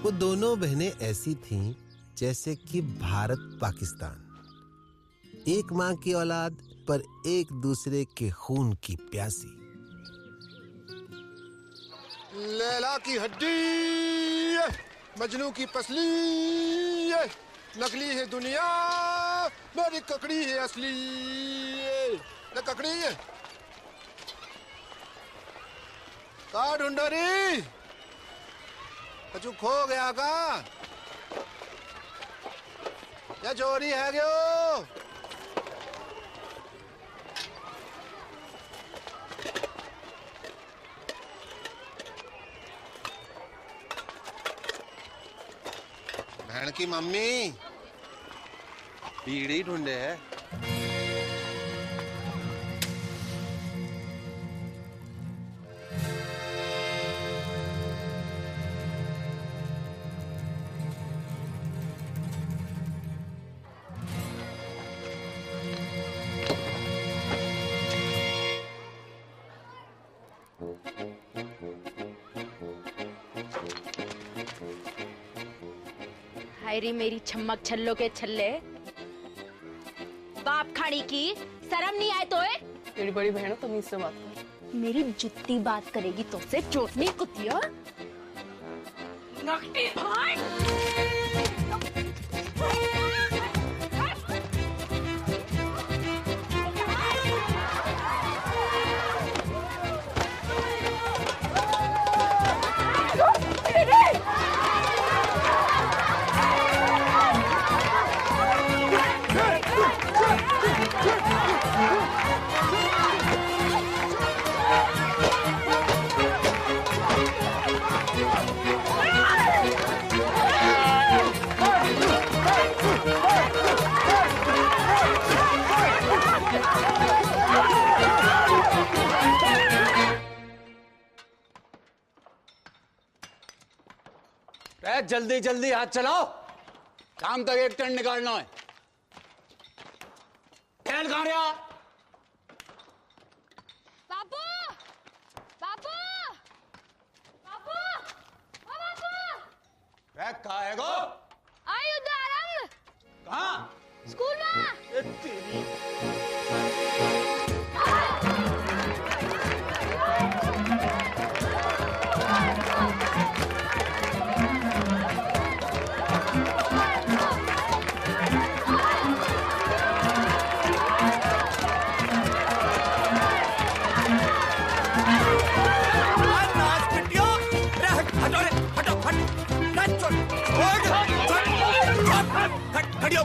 वो दोनों बहनें ऐसी थीं जैसे कि भारत पाकिस्तान, एक माँ की औलाद पर एक दूसरे के खून की प्यासी। लैला की हड्डी, मजनू की पसली, नकली है दुनिया, मेरी ककड़ी है असली। न ककड़ी है का ढूंढो री, कछु खो गया का या चोरी है गयो? बहन की मम्मी बीड़ी ढूंढे है। हायरी मेरी छम्मक छल्लो के छल्ले, बाप खाड़ी की शर्म नहीं आए तो है? तेरी बड़ी बहन हो, तमीज से बात कर। मेरी जुत्ती बात करेगी तो से चोटनी कुतिया। नकटी भाई जल्दी जल्दी हाथ चलाओ, काम तक एक टन निकालना है। तेल कहाँ गया? बाबू बाबू बाबू बाबू कहाँ है गो? आई उदारंग कहाँ? स्कूल में। तेरी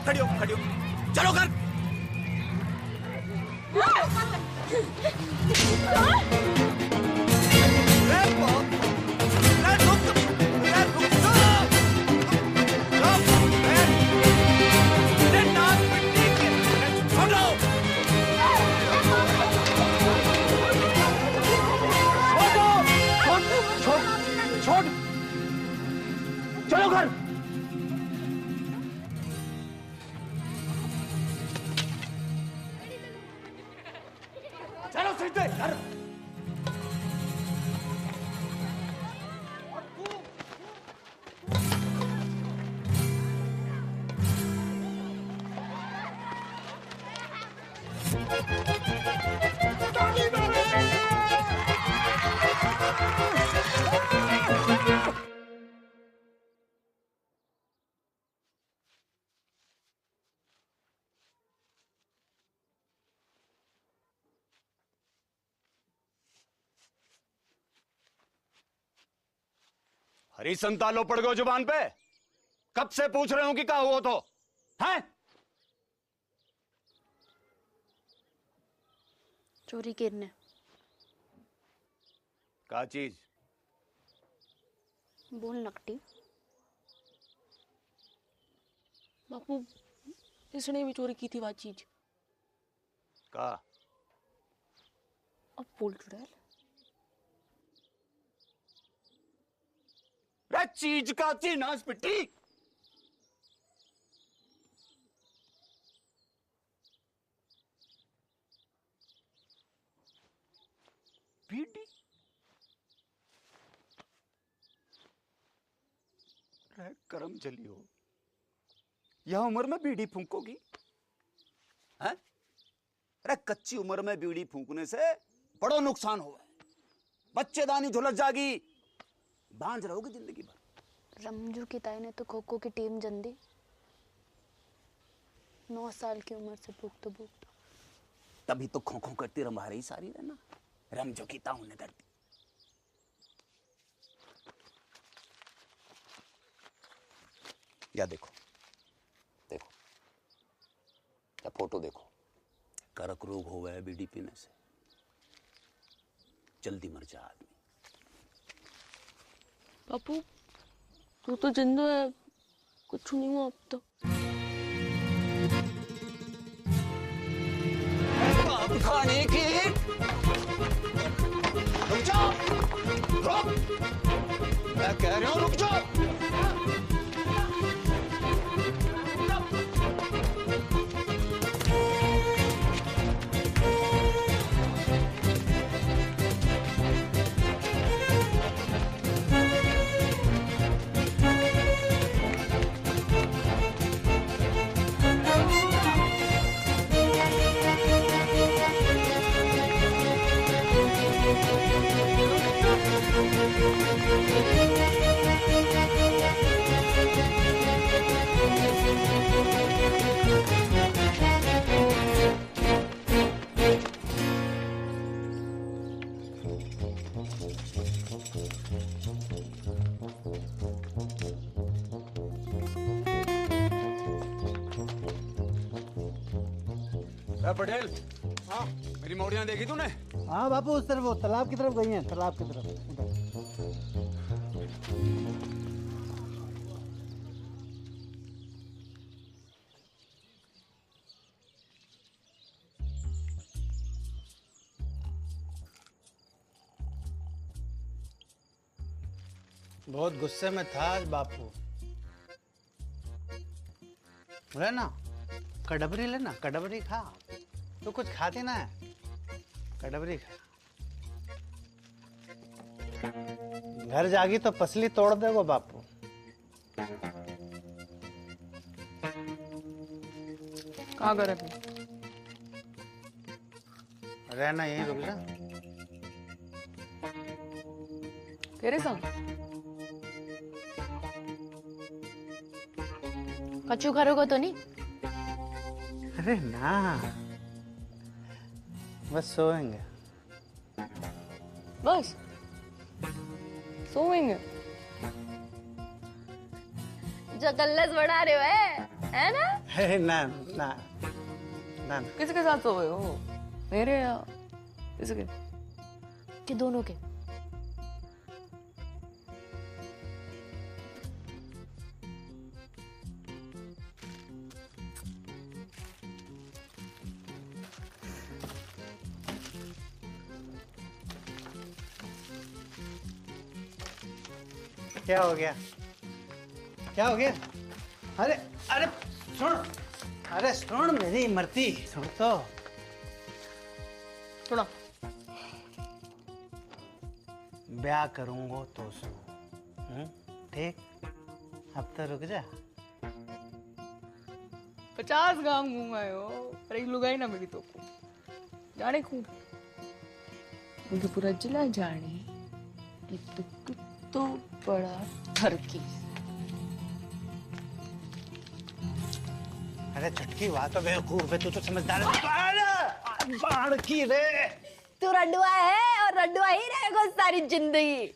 खड़ियो खड़ियो, चलो घर। चलो घर। चलो सीधे घर। हरी संतालो पड़ गए जुबान पे। कब से पूछ रहे हो कि क्या हुआ तो हैं? चोरी करने क्या चीज? बोल नकटी। बापू, इसने भी चोरी की थी वो चीज। का? अब बोल चुड़ैल। रे चीज का थी नास पिट्टी। पीटी अरे करम चली हो, यह उम्र में बीड़ी फूंकोगी हैं? अरे कच्ची उम्र में बीड़ी फूंकने से बड़ा नुकसान हुआ है, बच्चेदानी झुलस जागी, बांझ रहोगे जिंदगी भर। रमजू की ताई ने तो खो खो की टीम जन दी। 9 साल की उम्र से भूखते। तभी तो खो खो करती रंभा रही सारी रहना, रमजो की ताऊ ने दर्दी। या देखो देखो, या फोटो देखो, करक रोग हो गया बीड़ी पीने से, जल्दी मर जा आदमी। बापू तू तो जिंदा है, कुछ नहीं हुआ अब तो। खाने की रुक जाओ, रुक, मैं कह रहा हूं रुक जाओ। पटेल, हाँ मेरी मौड़ियां देखी तूने? हाँ बापू, उस तरफ वो तालाब की तरफ गई हैं, तालाब की तरफ उधर। बहुत गुस्से में था आज बापू। लेना कड़बरी, लेना कड़बरी खा, तो कुछ खाती ना है, कड़बरी खा। घर जागी तो पसली तोड़ देगो बापू। कहाँ करे थे? रहना यहीं, रुक जा। तेरे संग कच्चू करोगे तो नहीं? अरे ना, बस सोएंगे। बस सोएंगे? जो कल्लस बढ़ा रहे हो है ना? अरे ना ना ना। किसके साथ सोए हो? मेरे या इसके? कि दोनों के? क्या हो गया? क्या हो गया? अरे अरे सुन, अरे सुन मेरी मरती, सुन तो। सुना। ब्याह करूंगा तो सो, ठीक? अब तो रुक जा। 50 गांव घूम आए हो, पर एक लुगाई ना मिली तो को। जाने खूब मुझे पूरा जिला जाने, एक तो कुत्तो बड़ा ठरकी। अरे छटकी बात तो बेवकूफ है, तू तो समझदार है। बाढ़ की रे, तू रंडुआ है और रंडुआ ही रहेगा सारी जिंदगी।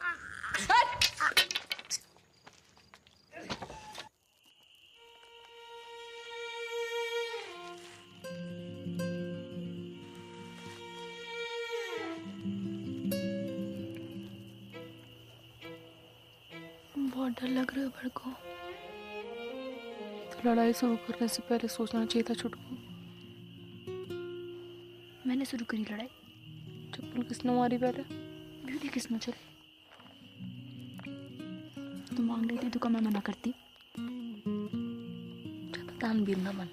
बहुत डर लग रहा है बड़ को। तो लड़ाई शुरू करने से पहले सोचना चाहिए था छुटकू। मैंने शुरू करी लड़ाई? चप्पल किसने मारी पहले? ब्यूटी किसने चली? तू मांग लेती तो मैं मना करती? तान भी ना मन।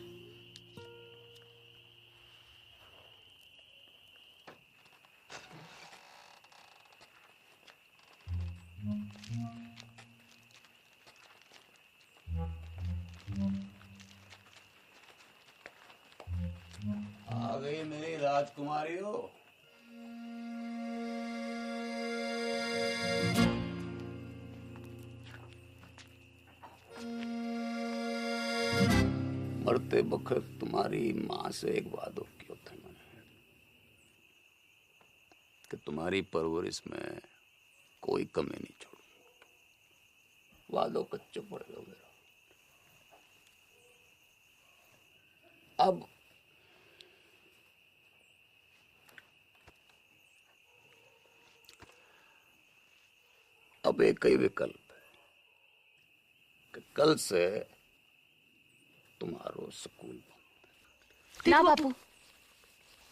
गई मेरी राजकुमारी हो। मरते वक्त तुम्हारी माँ से एक वादा किया था मैंने कि तुम्हारी परवरिश में कोई कमी नहीं छोड़ूंगा। वादों कच्चे पड़ेगा मेरा। अब एक ही विकल्प है कि कल से तुम्हारो स्कूल बंद। ना बापू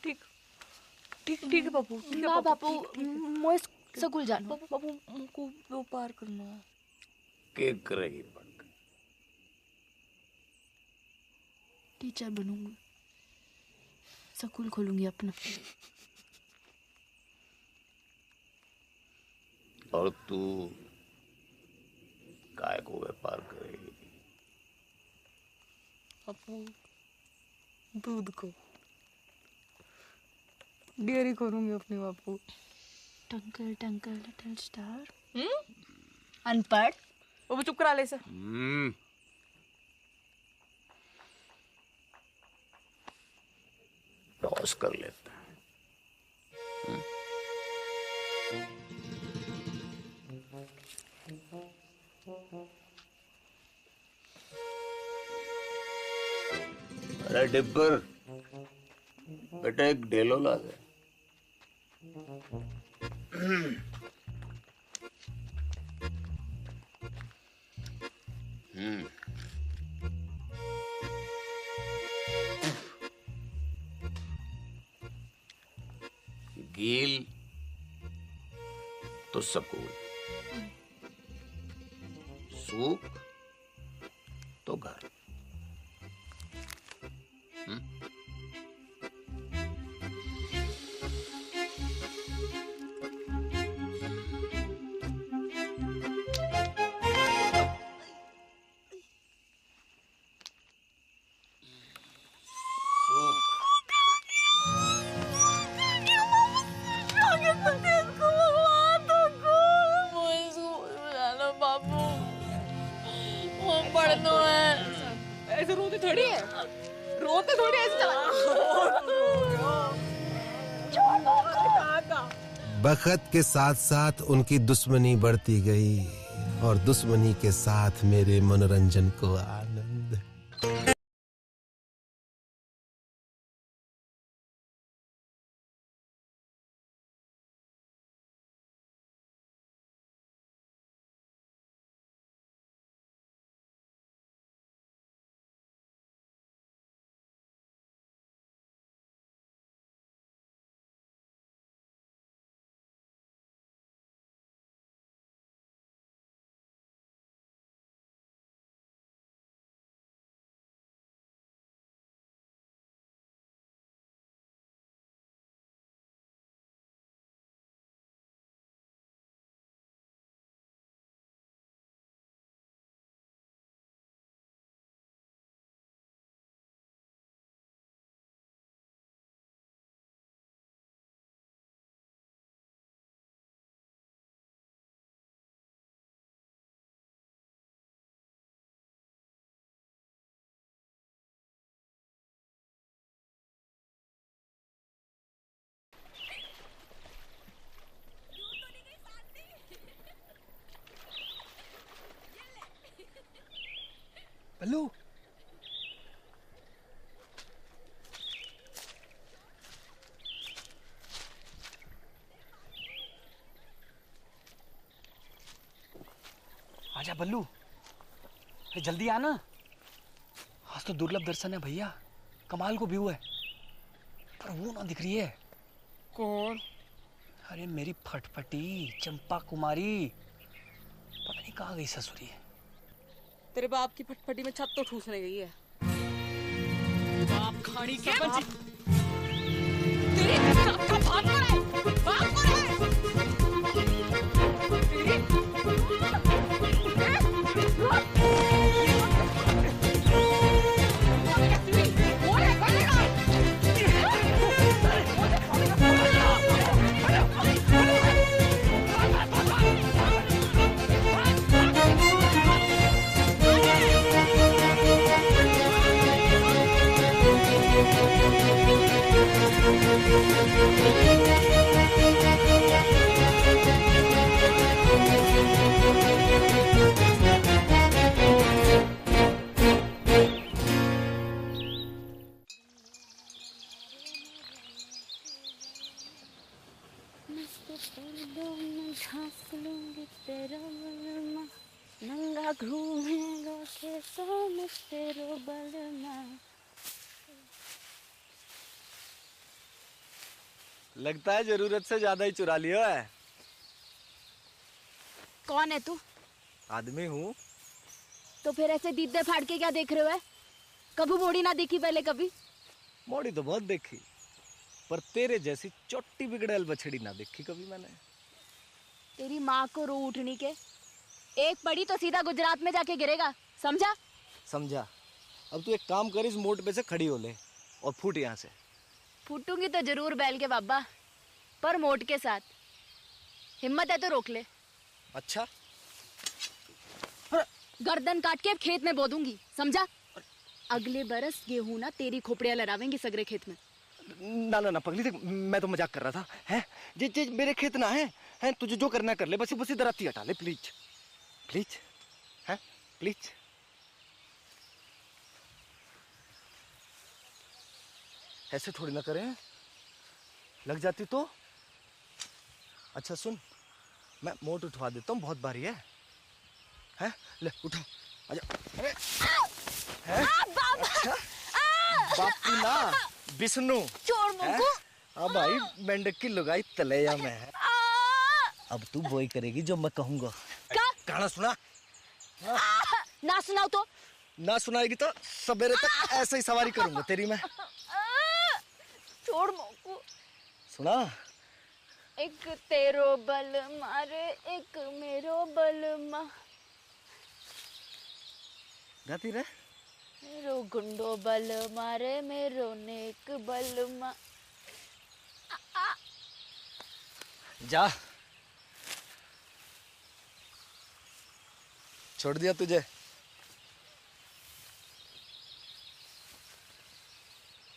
ठीक ठीक ठीक है बापू। ना बापू मैं स्कूल जाना। बापू मुझको व्यापार करना है। के करेगी पढ़कर? टीचर बनूंगी, स्कूल खोलूंगी अपना। और तू काय को व्यापार करेगी? बापू दूध को डेयरी करूंगी अपने बापू। टंकल टंकल लिटिल स्टार। अनपढ़ वो चुप करा ले सर। टॉस कर लेते हैं। अरे डिब्बर, बेटा एक डेलो ला दे। गील तो सकूल, सूख तो घर। ऐसे रोते थोड़ी है, रोते थोड़ी ऐसे बखत के साथ साथ उनकी दुश्मनी बढ़ती गई और दुश्मनी के साथ मेरे मनोरंजन को आनंद। बल्लू, आजा बल्लू, अरे जल्दी आना। आज तो दुर्लभ दर्शन है भैया, कमाल को व्यू है, पर वो ना दिख रही है। कौन? अरे मेरी फटफटी चंपा कुमारी, पता नहीं कहाँ गई ससुरी है। तेरे बाप की फटफटी में छत तो ठूसने गई है। बाप खाड़ी के तेरे बाप का बाप कौन है? बाप कौन है? तेरी घूमेगा खेतों में तेरो बलमा। लगता है जरूरत से ज्यादा ही चुरा लिया है। कौन है तू? आदमी हूँ। तो फिर ऐसे दीदे फाड़ के क्या देख रहे हो है? कभी मोड़ी ना देखी पहले कभी? मोड़ी तो बहुत देखी, पर तेरे जैसी चोटी बिगड़ैल बछड़ी ना देखी कभी मैंने। तेरी माँ को रो उठनी के, एक पड़ी तो सीधा गुजरात में जाके गिरेगा, समझा? समझा। अब तू एक काम कर, इस मोड़ पे से खड़ी हो ले और फूट यहाँ से। फूटूंगी तो जरूर बैल के बाबा, पर मोट के साथ। हिम्मत है तो रोक ले। अच्छा, गर्दन काट के खेत में बो दूंगी, समझा? अगले बरस गेहूं ना तेरी खोपड़ियां लड़ावेंगी सगरे खेत में। ना ना ना पगली, देख मैं तो मजाक कर रहा था। हैं जे मेरे खेत ना है तुझे जो करना कर ले, बस इधर आती हटा ले प्लीज प्लीज, हैं प्लीज। ऐसे थोड़ी ना करें, लग जाती तो। अच्छा सुन, मैं मोट उठवा देता हूँ, बहुत भारी है। हैं ले उठा, आजा। अरे हैं? अच्छा बापू ना विष्णु छोड़ मुझको। अब भाई मेंढक की लुगाई तलैया में है। अब तू वही करेगी जो मैं कहूँगा। क्या? गाना सुना। ना सुनाओ तो? ना सुनाएगी तो सवेरे तक ऐसे ही सवारी करूंगा तेरी मैं। छोड़ मुझको। सुना। एक तेरो बल मारे एक मेरो बल मा, गाती रहे। मेरो गुंडो बल मारे मेरो नेक बल मा। जा, छोड़ दिया तुझे।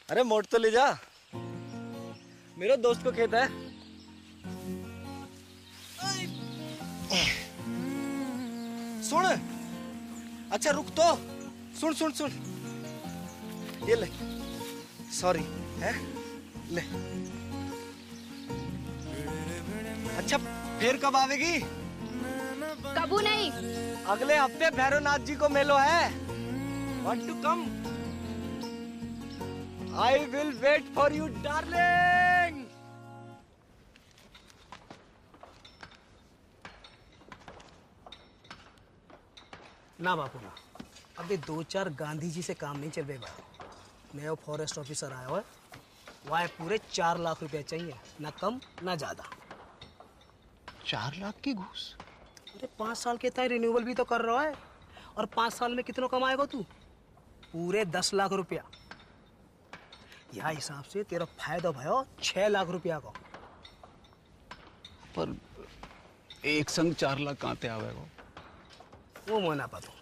अरे मोड़ तो ले जा, मेरे दोस्त को खेत है। सुन, अच्छा रुक तो, सुन सुन सुन, ये ले, सॉरी है ले। अच्छा फिर कब आवेगी? कबू नहीं। अगले हफ्ते भैरवनाथ जी को मेलो है। Want to come? I will wait for you, darling. ना बापू ना, अभी 2-4 गांधी जी से काम नहीं चल रहे भाई। नया फॉरेस्ट ऑफिसर आया हुआ है, वहाँ पूरे 4 लाख रुपए चाहिए, ना कम ना ज्यादा। 4 लाख की घूस? अरे 5 साल के तय रिन्यूअल भी तो कर रहा है, और 5 साल में कितना कमाएगा तू? पूरे 10 लाख रुपया। यह हिसाब से तेरा फायदा भयो 6 लाख रुपया का। पर एक संग 4 लाख कहाँ ते आवेगा? वो मना पातो,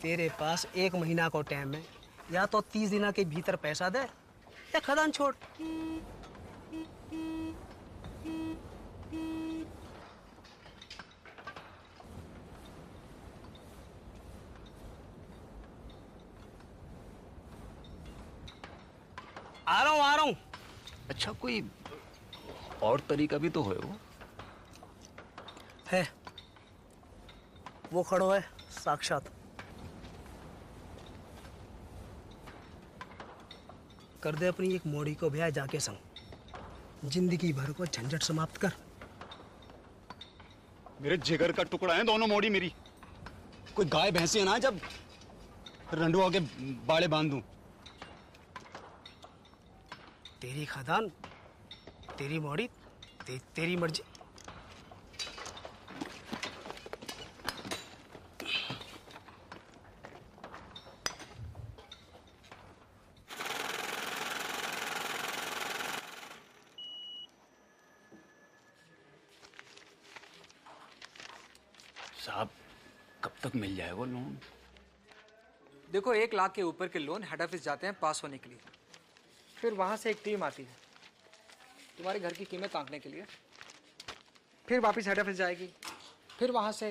तेरे पास 1 महीना को टाइम है, या तो 30 दिना के भीतर पैसा दे या खदान छोड़। आ रहा हूँ। अच्छा कोई और तरीका भी तो है वो? है, वो खड़ो है साक्षात। कर दे अपनी एक मोड़ी को ब्याह जाके संग, जिंदगी भर को झंझट समाप्त कर। मेरे जिगर का टुकड़ा है दोनों मोड़ी मेरी। कोई गाय भैंसी है ना जब रंडुआ के बाड़े बांध दूं। तेरी खदान, तेरी मोड़ी, तेरी मर्जी। साहब कब तक मिल जाएगा लोन? देखो 1 लाख के ऊपर के लोन हेड ऑफिस जाते हैं पास होने के लिए, फिर वहां से एक टीम आती है तुम्हारे घर की कीमत आंकने के लिए, फिर वापस हेड ऑफिस जाएगी, फिर वहां से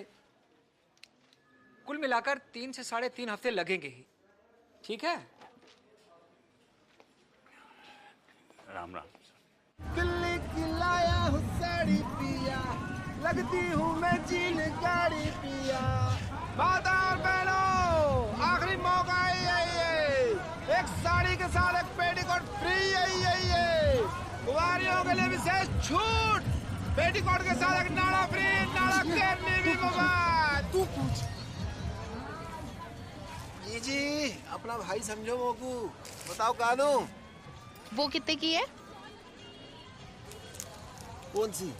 कुल मिलाकर 3 से 3.5 हफ्ते लगेंगे ही। ठीक है? राम राम। दिल्ली की लाया हूँ साड़ी पिया, लगती हूँ मैं जीन गाड़ी पिया। माता और बहनों, आखिरी मौका है ये। एक साड़ी के साथ एक पेटीकोट फ्री है। कुंवारियों के लिए विशेष छूट। पेटीकोट के साथ एक नाड़ा फ्री, नाड़ा केरनी भी मुफ्त। तू पूछ। जी अपना भाई समझो मोकू, बताओ कानू। वो कितने की है? कौन सी?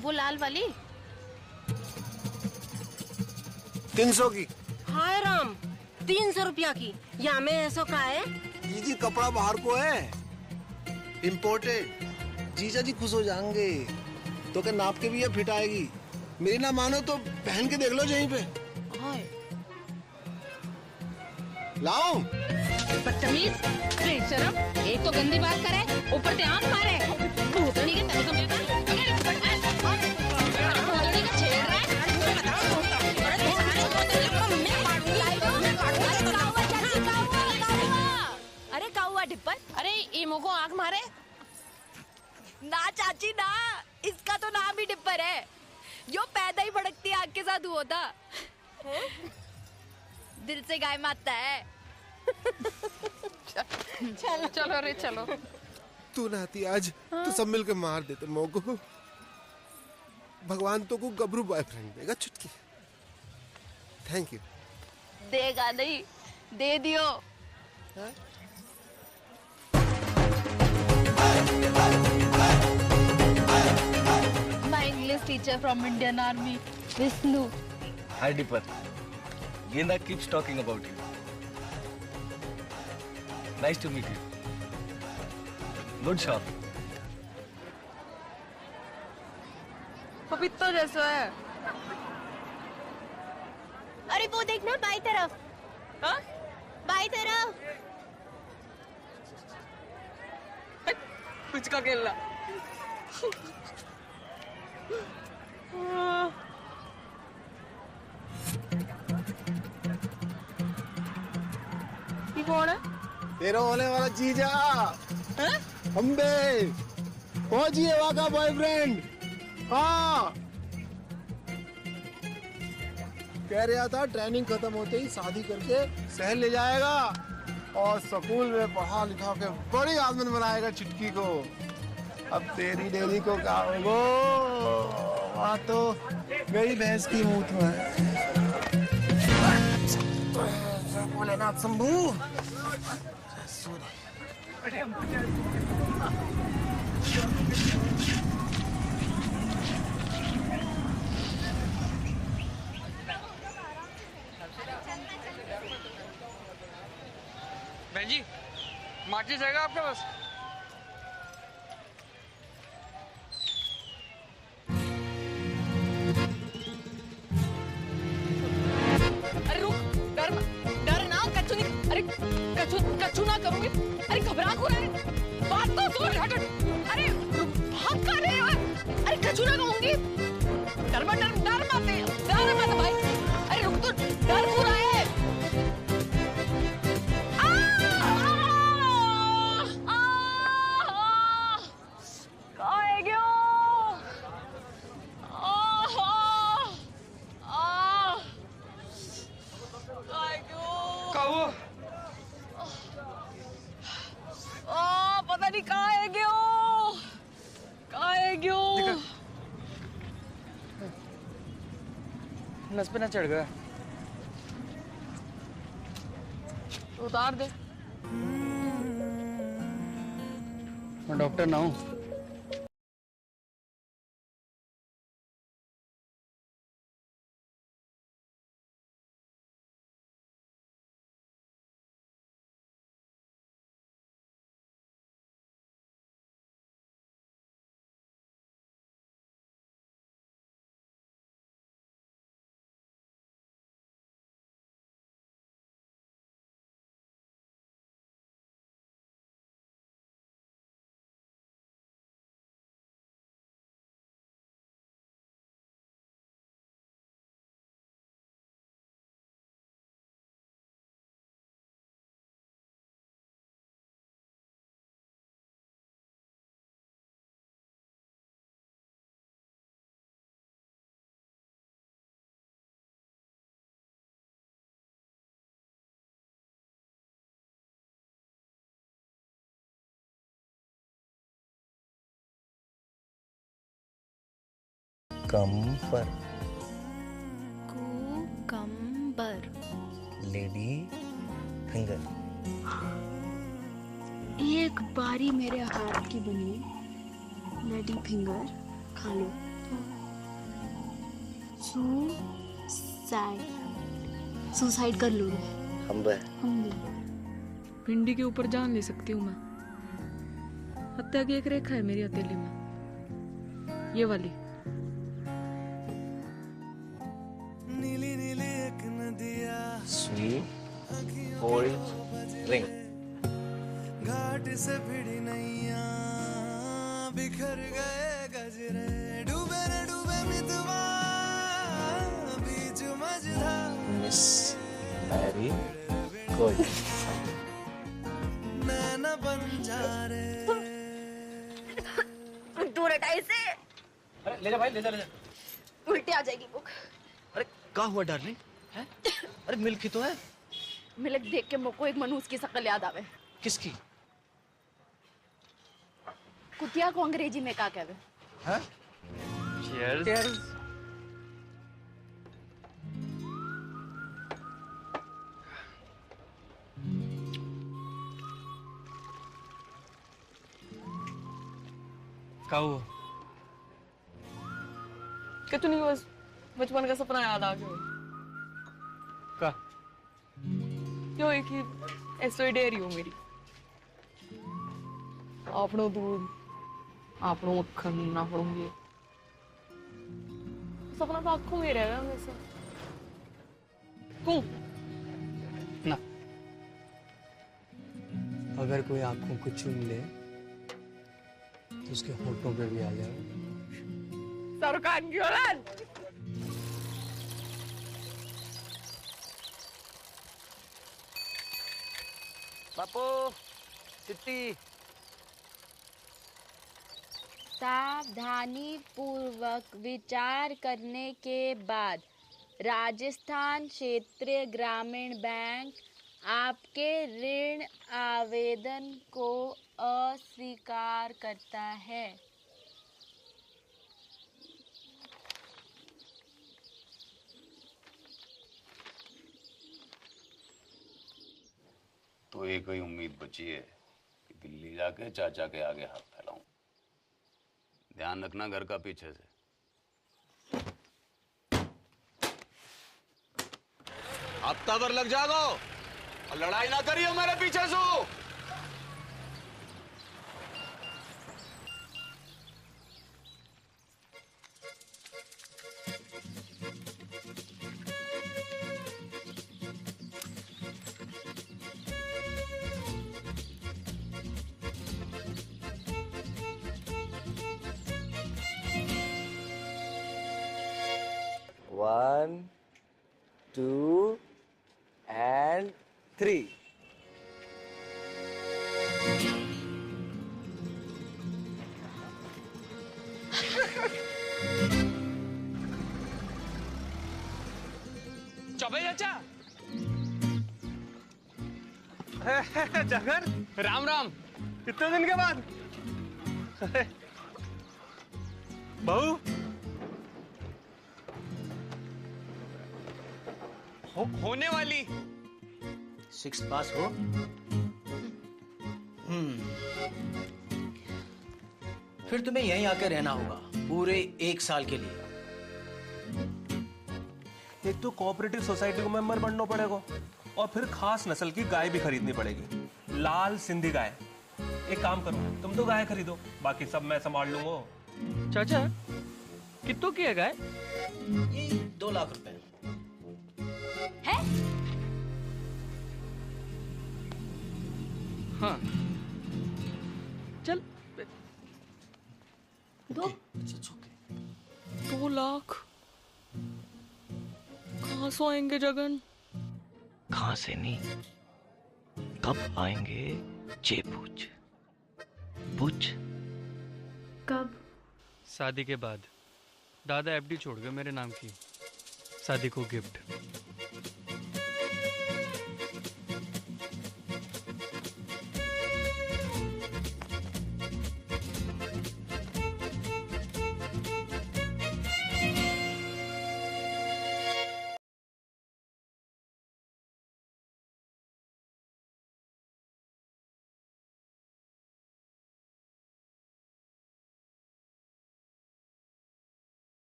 वो लाल वाली। 300 की। हाय राम, 300 रुपया की। या में ऐसा का है? जी कपड़ा बाहर को है, इम्पोर्टेड। जीजा जी खुश हो जाएंगे। तो क्या नाप के भी ये फिट आएगी। मेरी ना मानो तो पहन के देख लो यहीं पे। हाय लाओ। बदतमीज, बेशरम, एक तो गंदी बात करे, ऊपर से आंख मारे। भूतनी के तरीके में अरे काउआ डिप्पर, अरे ईमो को आंख मारे। ना चाची ना, इसका तो नाम ही डिप्पर है। यो पैदा ही भड़कती आग के साथ हुआ था। दिल से गाय मारता है। चलो चलो रे चलो। तू ना आती आज तो सब मिलकर मार देते मोको। भगवान तो को गबरू बॉयफ्रेंड देगा चुटकी। Thank you. देगा नहीं, दे दियो। My English teacher from Indian Army, Vishnu. Hi Dipper. Genda keeps talking about you. Nice to meet you. Good shot. पपीता जैसा है। अरे वो देखना बाई तरफ। हाँ? बाई तरफ। कुछ का खेलना। ये कौन है? तेरा होने वाला जीजा। अम्बे फौजी है, वहाँ का बॉयफ्रेंड। हाँ कह रहा था ट्रेनिंग खत्म होते ही शादी करके शहर ले जाएगा और स्कूल में पढ़ा लिखा के बड़ी आदमी बनाएगा चुटकी को। अब तेरी डेली को क्या होगो, वहाँ तो मेरी भैंस की मूत में भोलेनाथ शंभू। बहन जी, माचिस रहेगा आपके पास? अरे रुक, डर ना, कच्चू नहीं। अरे कच्चू ना करूंगी। अरे घबरा क्यों रहे? बात तो सुन। हट। अरे भाग कर रहे हो? अरे कच्चू ना कहूंगी। डर मत भाई। अरे रुक तो, डर क्यों रहा है? पता नहीं कहाँ है क्यों। नस पे ना चढ़ गया। उतार दे। मैं डॉक्टर ना हूँ। कुकम्बर। कुकम्बर। Lady finger. एक बारी मेरे हाथ की बनी लेडी फिंगर खा लो। सुसाइड कर लो। हम भिंडी के ऊपर जान ले सकती हूँ मैं। हत्या की एक रेखा है मेरी हथेली में, ये वाली। नीली नीली एक नदिया, स्वीट ओल्ड रिंग। घाट से भिड़ी नैया, बिखर गए गजरे, डूबे न डूबे मितवा, बीच मझधार। मिस मैरी कोई नैना बन जा रे। दूर हटा इसे। अरे ले जा भाई, ले जा ले जा। उल्टी आ जाएगी बुक। अरे क्या हुआ डार्लिंग? हैं? अरे मिल्क ही तो है। मिल्क देख के मुझको एक मनुष्य की शक्ल याद आवे। किसकी? कुतिया को अंग्रेजी में क्या कहवे? हैं? Cheers. क्या हुआ? कुछ नहीं, बस बचपन का सपना याद आ गया। का? जो एक ही ऐसो डेयरी हो मेरी। आपनो दूध, आपनो मक्खन, आपनो ये सपना तो आंखों में रहेगा वैसे। क्यों? ना, अगर कोई आंखों को चूम ले तो उसके होठों पे भी आ जाए। सरकार की औलाद। बापू चिट्ठी। सावधानी पूर्वक विचार करने के बाद राजस्थान क्षेत्रीय ग्रामीण बैंक आपके ऋण आवेदन को अस्वीकार करता है। तो एक ही उम्मीद बची है कि दिल्ली जाके चाचा के आगे हाथ फैलाऊं। ध्यान रखना घर का पीछे से। हफ्ता भर लग जागो और लड़ाई ना करियो मेरे पीछे से। One, 2 and 3। चौबे चाचा। जगन, राम राम। कितने दिन के बाद? बहू होने वाली 6 पास हो। फिर तुम्हें यहीं आकर रहना होगा पूरे 1 साल के लिए। एक तो कोऑपरेटिव सोसाइटी को मेंबर बनना पड़ेगा और फिर खास नस्ल की गाय भी खरीदनी पड़ेगी, लाल सिंधी गाय। एक काम करो, तुम तो गाय खरीदो, बाकी सब मैं संभाल लूंगा। चाचा कितनों की है गाय? ये 2 लाख रुपए है? हाँ चल। 2 लाख कहाँ से आएंगे जगन? कहाँ से नहीं, कब आएंगे ये पूछ। पूछ कब? शादी के बाद। दादा एफडी छोड़ गए मेरे नाम की, शादी को gift.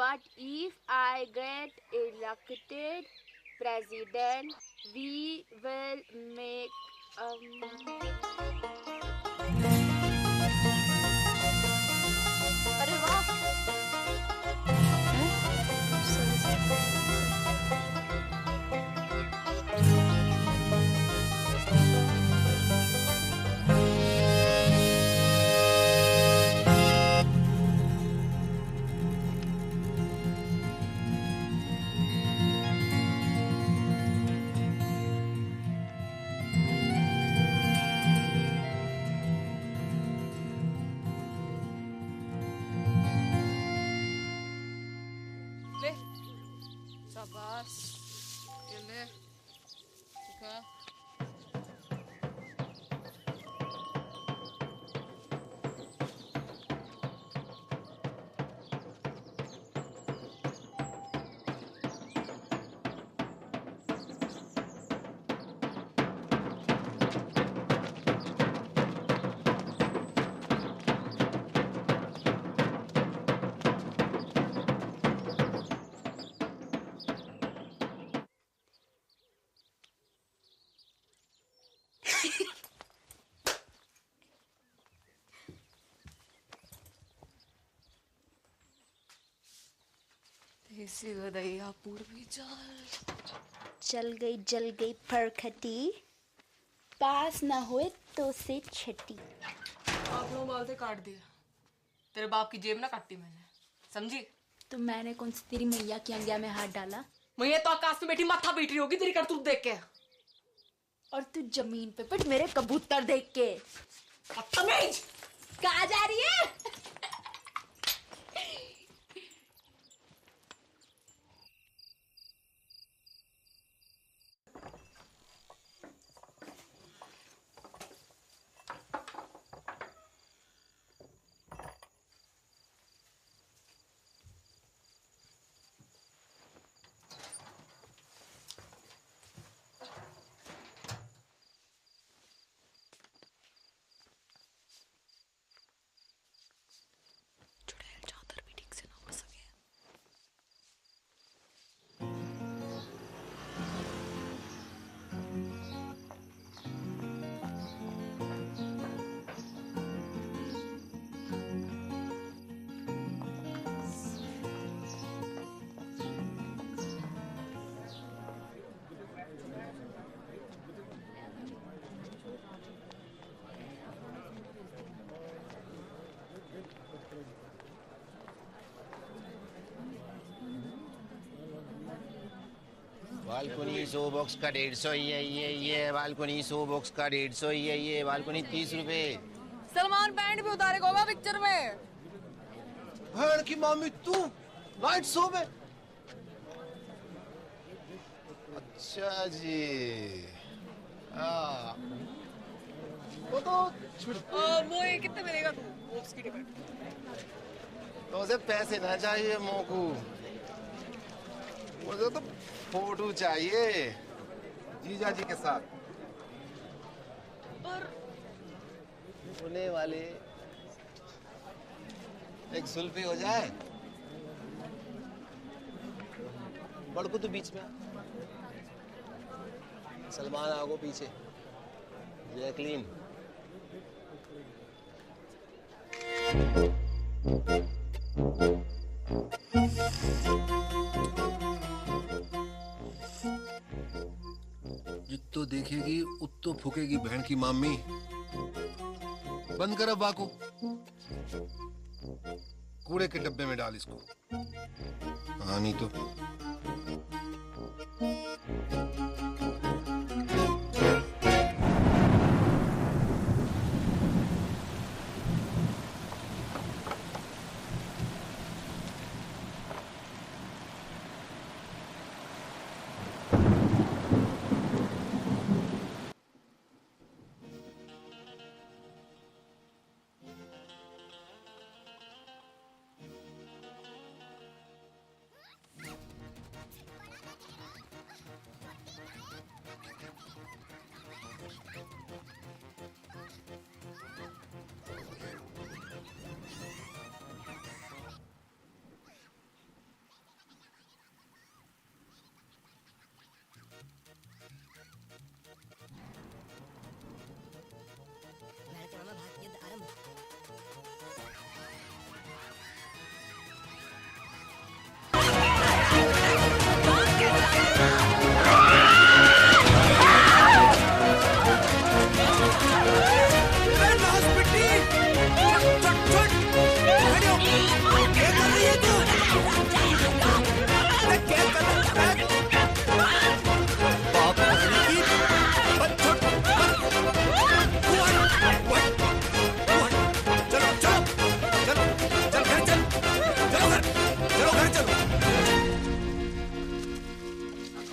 But if I get elected president, we will make अरे वाह ले शाबाश ये ले ठीक है देसी गदैया पूर्वी जल गई फरखटी, पास ना हुए तो से छटी। आप लोग बाल से काट दिया, तेरे बाप की जेब ना काटी मैंने, समझी? तो मैंने कौन सी तेरी मैया की अंगिया में हाथ डाला? मैया तो आकाश में बैठी माथा पीट रही होगी तेरी करतूत देख के। और तू जमीन पे पिट मेरे कबूतर देख के। बदतमीज! कहाँ जा रही है? बालकनी 100 बॉक्स का 150 ये बालकनी 100 बॉक्स का 150 ये बालकनी 30 रुपए। सलमान पैंट भी उतारेगा होगा पिक्चर में। भैन की मामी तू नाइट शो में? अच्छा जी वो तो वो ये कितने मिलेगा तू बॉक्स की टिकट? तो उसे पैसे ना चाहिए मोकू, मुझे तो फोटो चाहिए जीजा जी के साथ। पर होने वाले एक सुल्फी हो जाए। बड़कू तो बीच में, सलमान आगो पीछे, जैकलीन। जित्तो देखेगी उत्तो फूकेगी बहन की मामी। बंद कर अब बाकू, कूड़े के डब्बे में डाल इसको। हाँ नहीं तो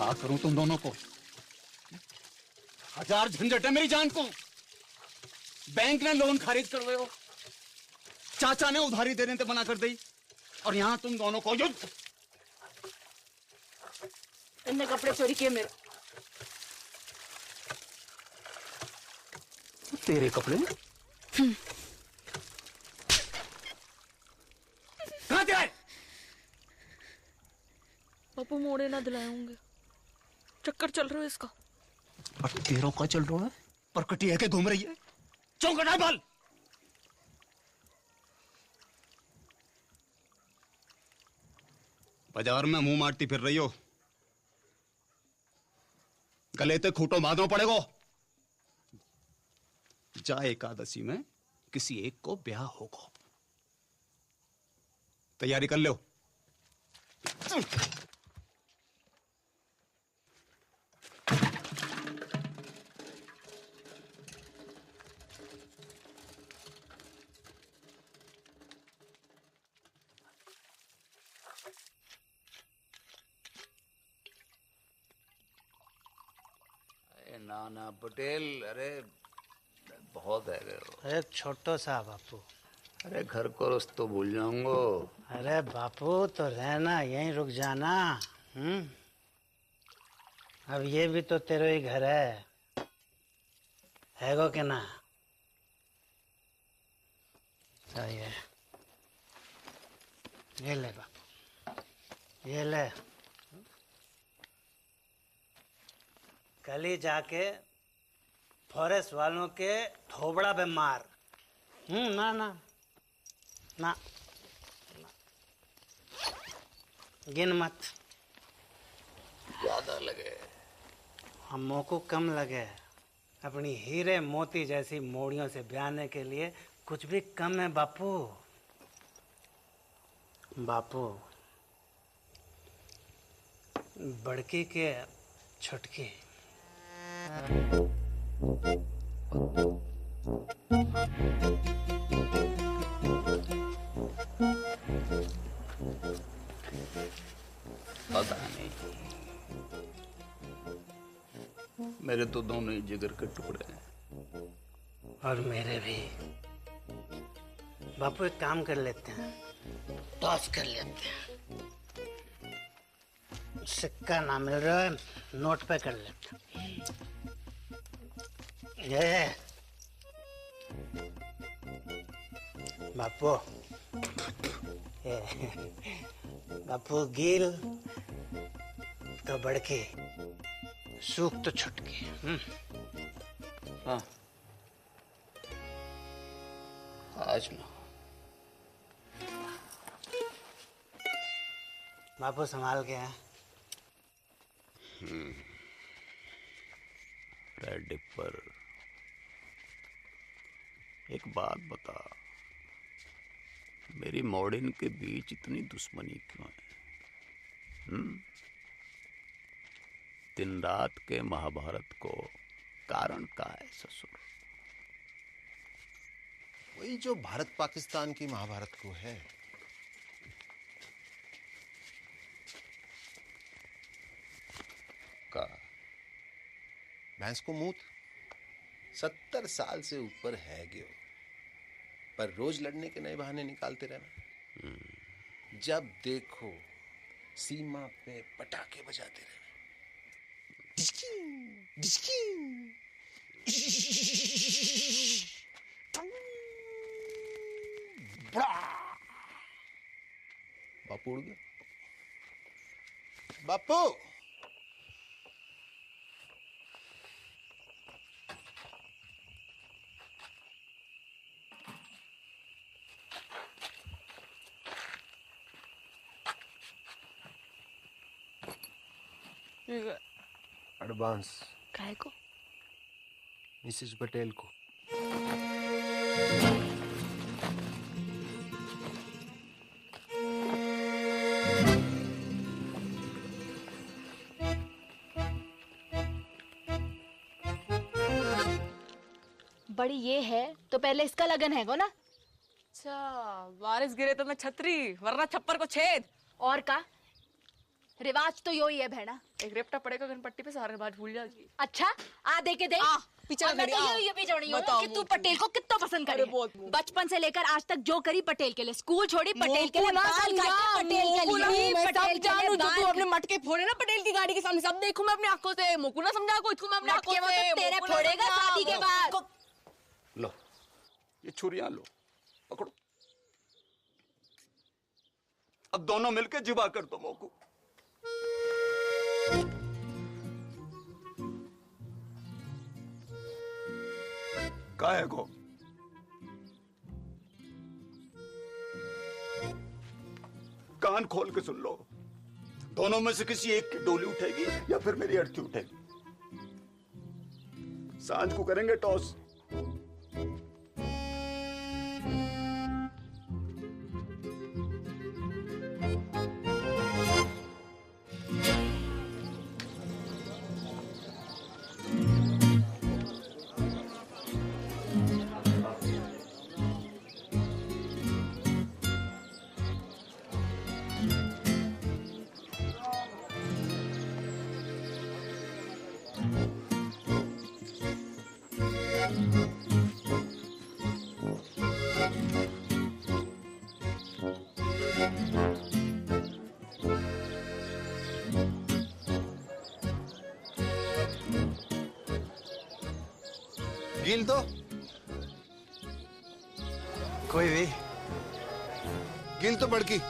क्या करूं तुम दोनों को? हजार झंझट है मेरी जान को। बैंक ने लोन खारिज करवाए हो, चाचा ने उधारी देने से मना कर दी, और यहां तुम दोनों को इनने कपड़े चोरी किए मेरे। तेरे कपड़े कहां से आए? पापू मोड़े ना दिलाए होंगे, चक्कर चल रहा है इसका। और तेरों का चल रहा है? परकटी है के घूम रही है, चौंकड़ा बाल। बाजार में मुंह मारती फिर रही हो, गले ते खूंटो बांधना पड़ेगा। जा एकादशी में किसी एक को ब्याह होगा, तैयारी कर लो। नाना पटेल, अरे बहुत है। अरे छोटो सा बापू, अरे घर को रस्तो भूल जाऊंगो। अरे बापू तो रहना, यहीं रुक जाना। अब ये भी तो तेरे ही घर है गो के ना? सही है, ये ले बापू, ये ले। कल ही जाके फॉरेस्ट वालों के थोबड़ा पे मार। ना ना ना, गिन मत, ज्यादा लगे। हमों को कम लगे। अपनी हीरे मोती जैसी मोड़ियों से ब्याहने के लिए कुछ भी कम है बापू। बापू बड़की के छुटकी। पता नहीं, मेरे तो दोनों ही जिगर के टुकड़े हैं। और मेरे भी। बापू एक काम कर लेते हैं, टॉस कर लेते हैं। सिक्का ना मिल रहा है, नोट पे कर लेते हैं। ये बापू, बापू गिल तो बड़के, सूख तो छुटके। हाँ, आज ना। बापू संभाल के हैं। रेड डिपर, एक बात बता, मेरी मॉडर्न के बीच इतनी दुश्मनी क्यों है? दिन रात के महाभारत को कारण का है ससुर? वही जो भारत पाकिस्तान की महाभारत को है। का भैंस को मूत 70 साल से ऊपर है गयो, पर रोज लड़ने के नए बहाने निकालते रहना। जब देखो सीमा पे पटाखे बजाते रहना। बापू उड़ गया। बापू एडवांस काहे को? मिसेस पटेल को। बड़ी ये है तो पहले इसका लगन है गो ना। अच्छा, बारिश गिरे तो मैं छतरी, वरना छप्पर को छेद। और का रिवाज तो यो ही है बहना। एक रेपटा पड़ेगा गणपट्टी पे, सारा रिवाज भूल जाएगी। अच्छा आ दे के दे। पीछे और मैं तो ये भी जोड़ी हूँ कि तू पटेल को कितना पसंद करे। बचपन से लेकर आज तक जो करी पटेल के लिए, स्कूल छोड़ी पटेल के लिए, पटेल के लिए। तू अपने मटके फोड़े ना पटेल की गाड़ी के सामने, सब देखूं मैं अपनी आंखों से। मोकू ना समझा को, इसको मैं अपनी आंखों से। तेरे फोड़ेगा शादी के बाद। लो ये छुरियां लो, पकड़ो। अब दोनों मिलकर जिबा कर दो मोकू। काहे को कान खोल के सुन लो, दोनों में से किसी एक की डोली उठेगी या फिर मेरी अर्थी उठेगी। सांझ को करेंगे टॉस। गिल तो कोई भी गिल तो बड़की।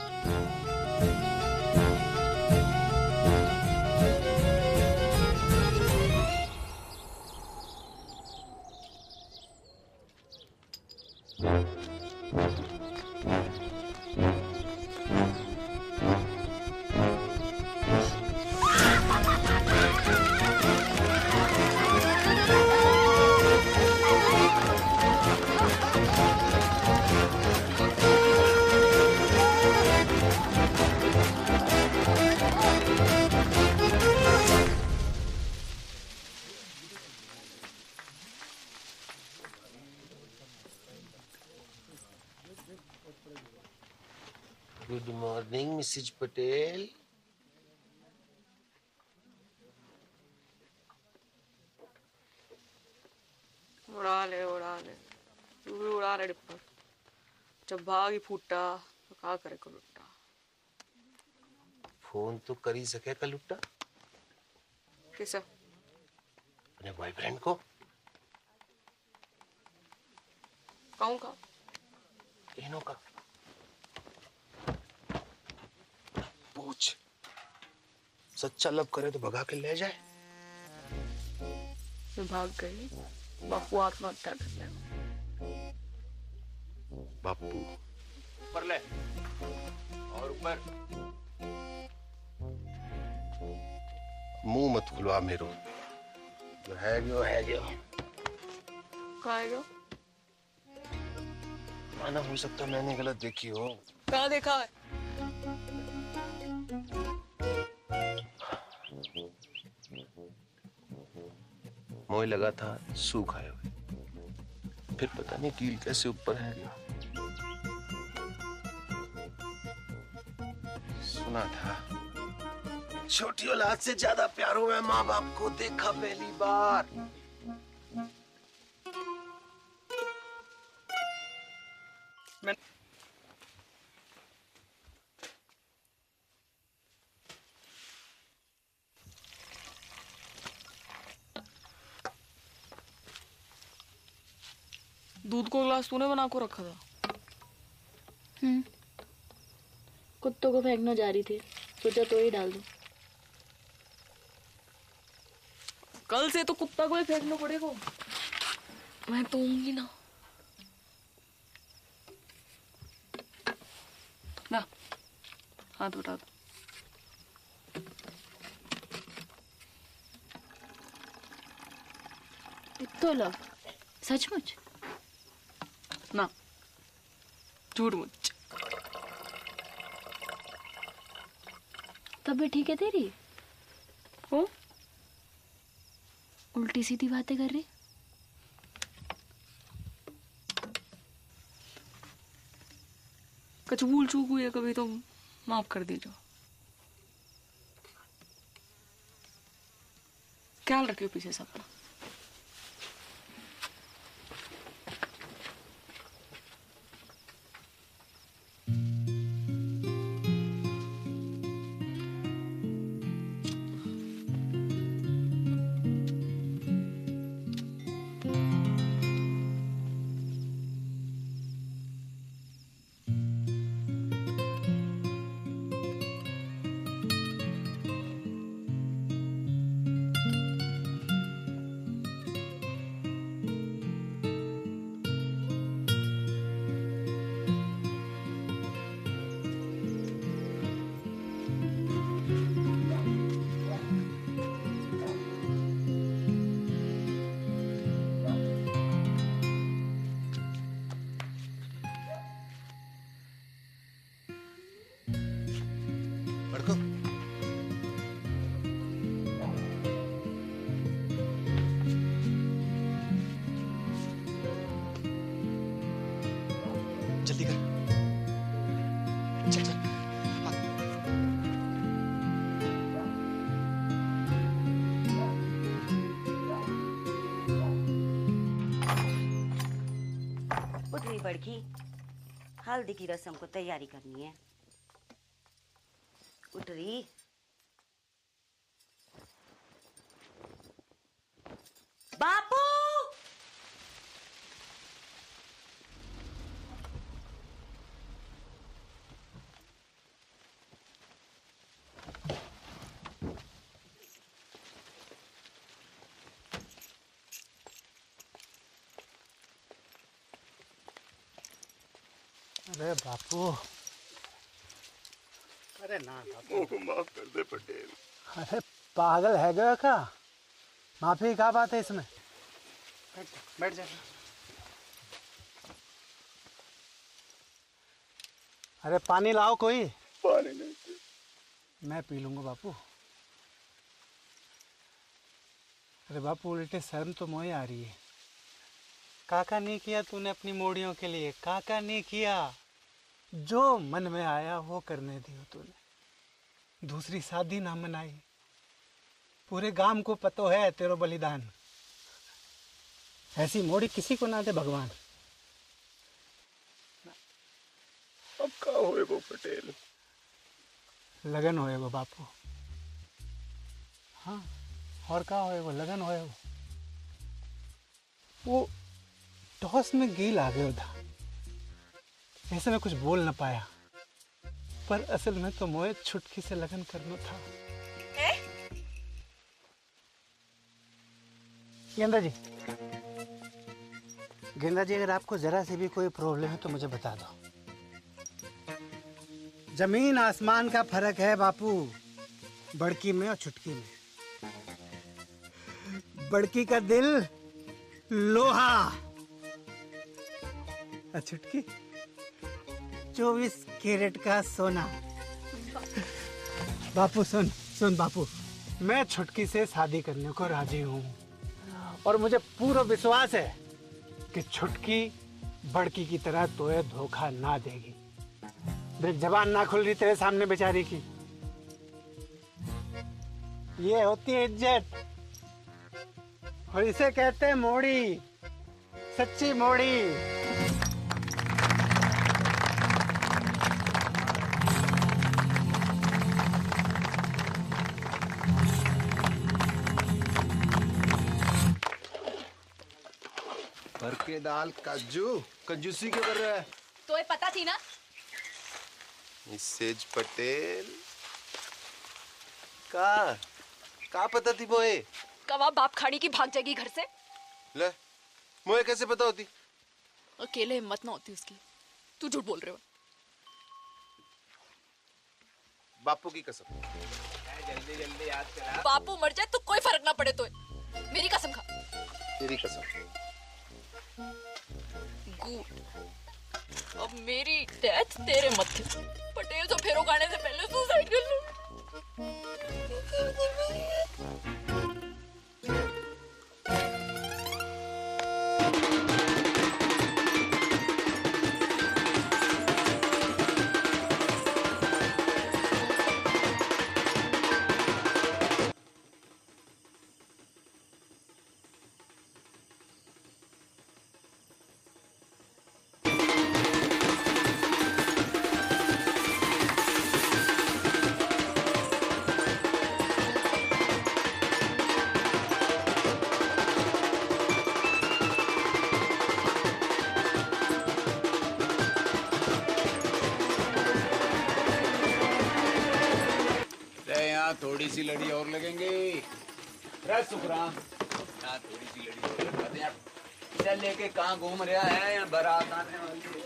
Good morning Mrs Patel. उड़ा ले तू भी उड़ा ले डिप्पर। जब भाग ही फूटा तो क्या करे कलुट्टा। फोन तो कर ही सके कलुट्टा किसे? अपने बॉयफ्रेंड को। कहूँ का? इन्हों का पूछ। सच्चा लव करे तो भगा के ले जाए। मैं भाग गई, बापू आत्महत्या कर ले। बापू ऊपर ले और ऊपर। मुंह मत खुलवा मेरो, जो है जो है जो। कहाँ है जो? माना हो सकता मैंने गलत देखी हो। कहाँ देखा है? मोह लगा था सूख आए हुए, फिर पता नहीं कील कैसे ऊपर है गया। सुना था छोटी औलाद से ज्यादा प्यार हुआ माँ बाप को देखा पहली बार। दूध को ग्लास तूने बना को रखा था? कुत्तों को फेंकना जा रही थी, सोचा तो ही डाल दूं। कल से तो कुत्ता को ही फेंकना पड़ेगा। मैं तो होंगी ना। ना हाथ उठा दो। इतना लव सचमुच? ना झूठ मुझ। तब भी ठीक है तेरी? हो उल्टी सीधी बातें कर रही। कुछ भूल चूक हुई है कभी तो माफ कर दीजिए। ख्याल रखियो पीछे से अपना। जल्दी कर, चल चल। उठ रही बड़की, हल्दी की रस्म को तैयारी करनी है। उठ रही। बापू, अरे बापू, अरे ना बापू, मुझको माफ कर दे पटेल। अरे पागल है गया का? माफी क्या बात है इसमें? बैठ जा। अरे पानी लाओ कोई। पानी नहीं, मैं पी लूंगा बापू। अरे बापू, उल्टे शर्म तो मोए आ रही है। काका नहीं किया तूने अपनी मोड़ियों के लिए, काका नहीं किया। जो मन में आया वो करने दियो तूने। दूसरी शादी ना मनाई। पूरे गांव को पतो है तेरो बलिदान। ऐसी मोड़ी किसी को ना दे भगवान। अब क्या होए वो पटेल? लगन होए वो बापू। हाँ, और क्या होए वो, लगन होए वो टॉस में गेल आ गया था। ऐसे मैं कुछ बोल ना पाया, पर असल में तो मोए छुटकी से लगन करना था। गेंदा जी, गेंदा जी, अगर आपको जरा से भी कोई प्रॉब्लम है तो मुझे बता दो। जमीन आसमान का फर्क है बापू, बड़की में और छुटकी में। बड़की का दिल लोहा और छुटकी 24 कैरेट का सोना। बापू सुन सुन बापू, मैं छुटकी से शादी करने को राजी हूँ और मुझे पूरा विश्वास है कि छुटकी बड़की की तरह तोए धोखा ना देगी। देख, जबान ना खुल रही तेरे सामने बेचारी की। ये होती है इज्जत और इसे कहते हैं मोड़ी, सच्ची मोड़ी। भर के दाल काजू, कंजूसी क्यों कर रहा है? तो ये पता थी ना? मिसेज पटेल का पता थी मोए? कवा बाप खाड़ी की भाग जाएगी घर से। ले, मोए कैसे पता होती? अकेले हिम्मत ना होती उसकी। तू झूठ बोल रहे हो। बापू की कसम। जल्दी जल्दी याद करा। बापू मर जाए तो कोई फर्क ना पड़े तो मेरी कसम खा। तेरी कसम। गुड। अब मेरी डेथ तेरे मत्थे। पटेल तो फेरो खाने से पहले सुसाइड कर लो। थोड़ी सी लड़ी और लगेंगे। सुखराम, यहाँ थोड़ी सी लड़ी और लगा दे यार। चल लेके कहाँ घूम रहा है, यहाँ बारात आने वाली है।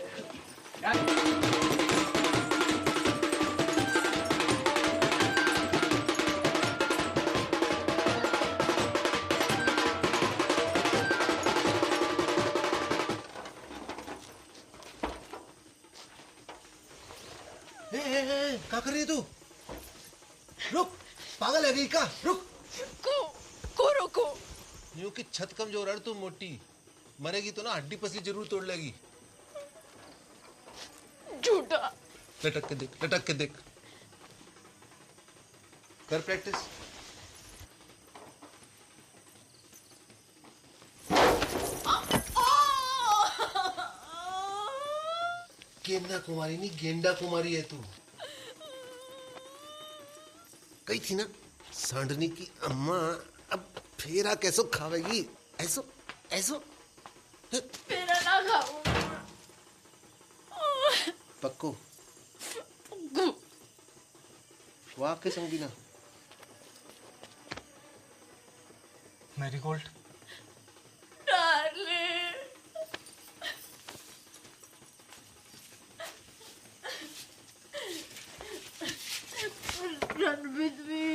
क्या कर रही है तू? रुक, पागल है गई का? रुक। को रोको। यूं कि छत कमजोर है तू मोटी, मरेगी तो ना हड्डी पसली जरूर तोड़ लेगी। झूठा। लटक के देख, लटक के देख। कर प्रैक्टिस। गेंदा कुमारी नहीं, गेंडा कुमारी है तू। कही थी ना सांडनी की अम्मा, अब फेरा कैसो खावेगी? ऐसो ऐसो फेरा ना खाऊं। पक्को वाह के संगीना। Marigold darling. Run with me.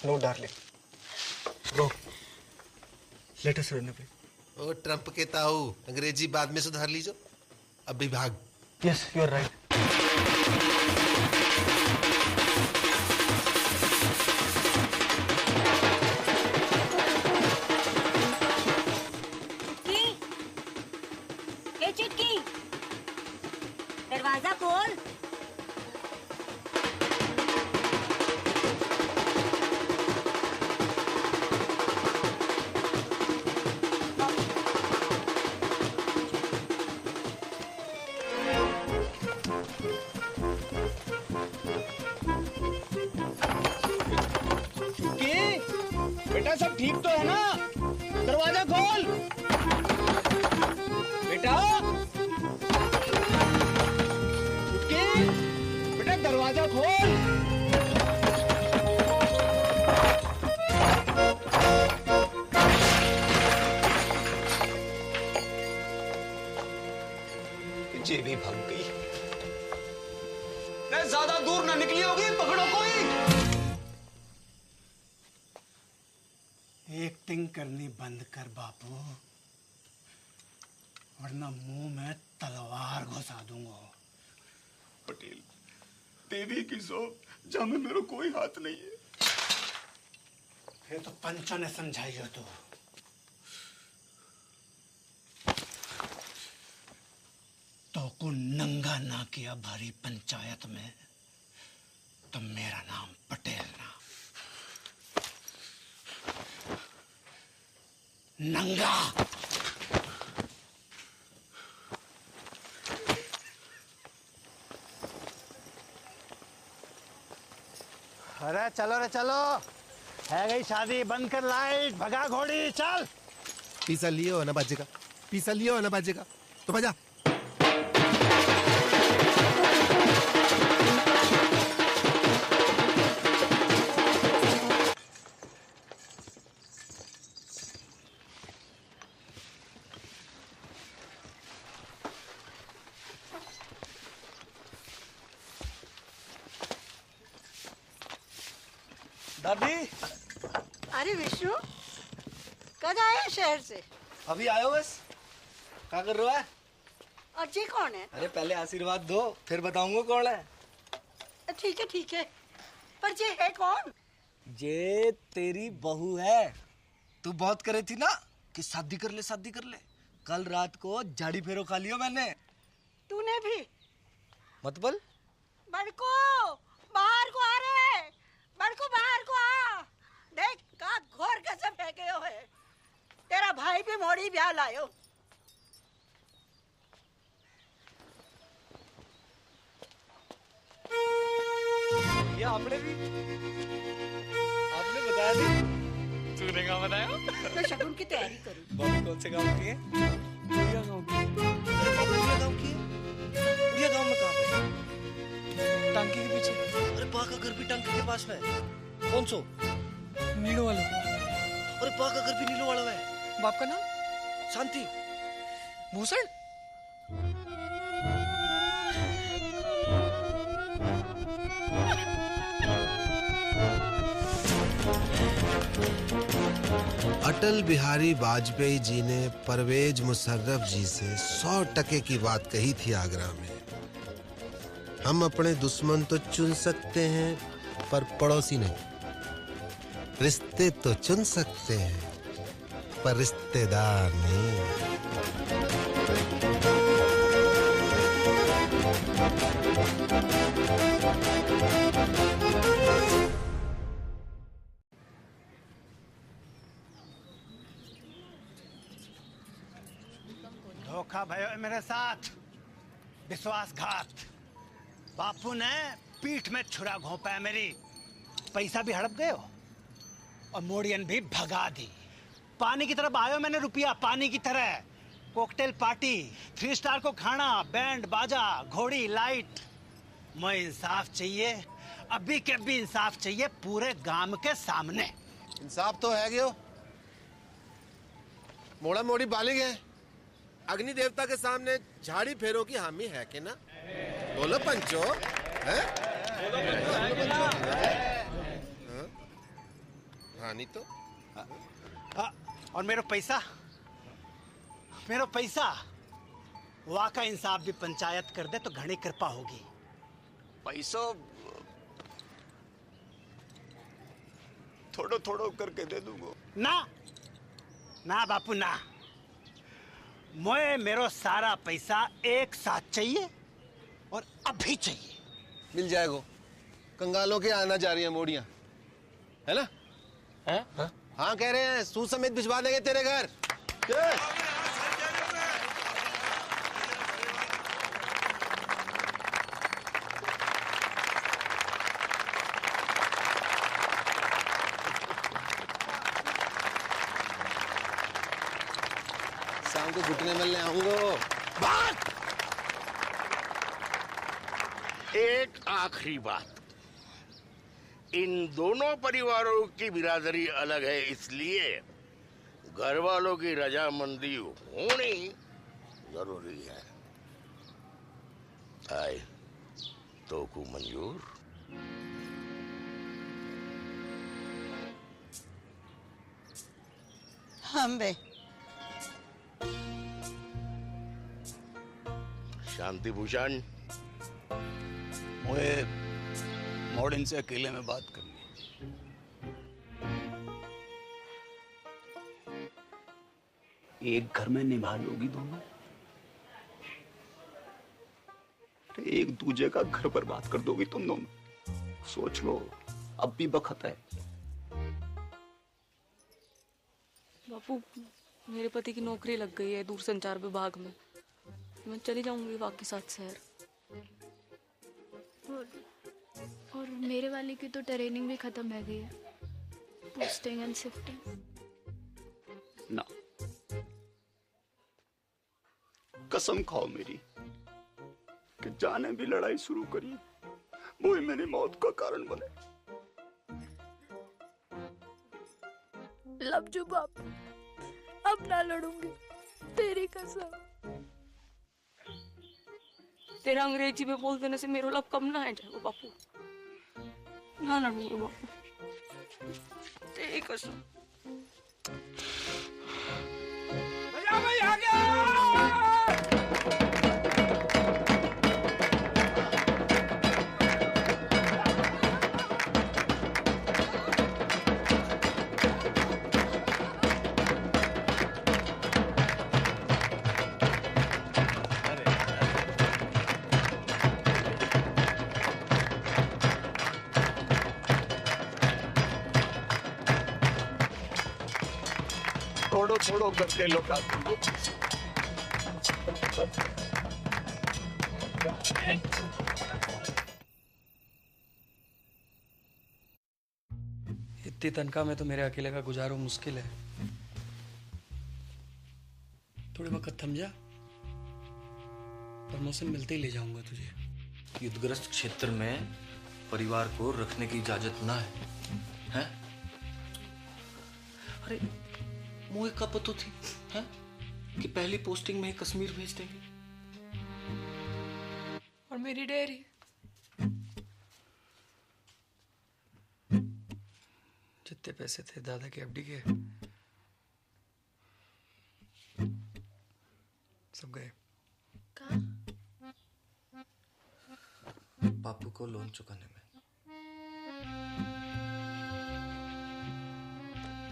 No darling, no, let us run away. ओ ट्रम्प के ताऊ, अंग्रेजी बाद में सुधार लीजो, अभी भाग। Yes, you are right. Chutki, दरवाजा खोल। बेटा सब ठीक तो है ना? दरवाजा खोल बेटा। बेटा दरवाजा खोल। जे भी भाग गई। नहीं ज्यादा दूर ना निकली होगी, पकड़ो कोई। एक्टिंग करनी बंद कर बापू, वरना मुंह में तलवार घुसा दूंगा। पटेल, देवी की सौ जंग मेरा कोई हाथ नहीं है। फिर तो पंचों ने समझाई हो तो को नंगा ना किया भारी पंचायत में तो मेरा नाम पटेल ना, नंगा। अरे चलो रे चलो, है गई शादी, बंद कर लाइट, भगा घोड़ी, चल। पीसा लियो है ना बाजेगा, पीसा लियो है ना बाजेगा, तो बजा। दादी। अरे विष्णु, कब आए शहर से? अभी आयो बस। क्या कर रहा है? और ये कौन है? अरे पहले आशीर्वाद दो, फिर बताऊंगा कौन है। ठीक है, पर ये है कौन? ये तेरी बहू है। तू बहुत करे थी ना कि शादी कर ले, शादी कर ले। कल रात को झाड़ी फेरो खा लियो मैंने। तूने भी? मत बोल। बड़को, बाहर को आ रे, बड़को बाहर को आ। देख का घोर कैसे फेंके हो है। तेरा भाई भी मोड़ी ब्याह लायो। ये आपने बताया नहीं? तूने क्या बताया? मैं शगुन की तैयारी करूं। बॉबी कौन से गांव की है? बुढ़िया गांव की। बुढ़िया गांव की है? बुढ़िया गांव में कहाँ पे? टांकी के पीछे। अरे पाका घर भी टंकी के पास में है। कौन सो? नीलो वाला। अरे पा का घर भी नीलो वाला है। बाप का नाम? शांति। भूषण? अटल बिहारी वाजपेयी जी ने परवेज मुशर्रफ जी से 100% की बात कही थी आगरा में। हम अपने दुश्मन तो चुन सकते हैं पर पड़ोसी नहीं। रिश्ते तो चुन सकते हैं पर रिश्तेदार नहीं। धोखा भयो है मेरे साथ, विश्वासघात। बापू ने पीठ में छुरा घोंपा है मेरी। पैसा भी हड़प गए हो और मोड़ियन भी भगा दी। पानी की तरफ आयो मैंने रुपया, पानी की तरह। कॉकटेल पार्टी, 3 स्टार को खाना, बैंड बाजा, घोड़ी लाइट। मैं इंसाफ चाहिए, अभी के भी इंसाफ चाहिए पूरे गांव के सामने। इंसाफ तो है गयो, मोड़ा मोड़ी बालिग है। अग्नि देवता के सामने झाड़ी फेरो की हामी है कि ना? बोलो पंचो, है? हाँ नहीं तो। और मेरा पैसा, मेरा पैसा वहाँ का इंसाफ भी पंचायत कर दे तो घनी कृपा होगी। पैसो थोड़ो थोड़ो करके दे दूंगा। ना ना बापू ना, मुझे मेरा सारा पैसा एक साथ चाहिए और अभी चाहिए। मिल जाएगा। कंगालों के आना जा रही है मोड़ियां, है ना? है? हाँ कह रहे हैं, सूद समेत भिजवा देंगे तेरे घर। शाम को घुटने मिलने आऊंगा। बात एक आखिरी बात, इन दोनों परिवारों की बिरादरी अलग है, इसलिए घर वालों की रजामंदी होनी जरूरी है। आए तो को मंजूर? हम बे शांति भूषण, मुझे मॉडर्न से अकेले में बात करनी। एक घर में निभा लोगी दोनों? एक दूजे का घर बर्बाद कर दोगी तुम दोनों? सोच लो, अब भी वक्त है। बापू, मेरे पति की नौकरी लग गई है दूरसंचार विभाग में। मैं चली जाऊंगी वाकई साथ शहर। और मेरे वाले की तो ट्रेनिंग भी खत्म है गई है, पोस्टिंग एंड शिफ्टिंग। ना, कसम खाओ मेरी कि जाने भी लड़ाई शुरू करी वो ही मेरी मौत का कारण बने। लवजू बापू, अब ना लड़ूंगी, तेरी कसम। तेरा अंग्रेजी में बोल देने से मेरा लब कम ना है जाएगा बापू। ना लड़ूंगी बापू, तेरी कसम। भाई आ गया। छोड़ो छोड़ो करके लौटा दूंगा। इतनी तनख्वाह में तो मेरे अकेले का गुजारो मुश्किल है। थोड़े वक्त थम जा, प्रमोशन मिलते ही ले जाऊंगा तुझे। युद्धग्रस्त क्षेत्र में परिवार को रखने की इजाजत ना है, हैं? अरे मुझे कब पता थी, हैं? कि पहली पोस्टिंग में ही कश्मीर भेज देंगे। और मेरी डेयरी जितने पैसे थे दादा के एफडी के सब गए। बापू को लोन चुकाने में।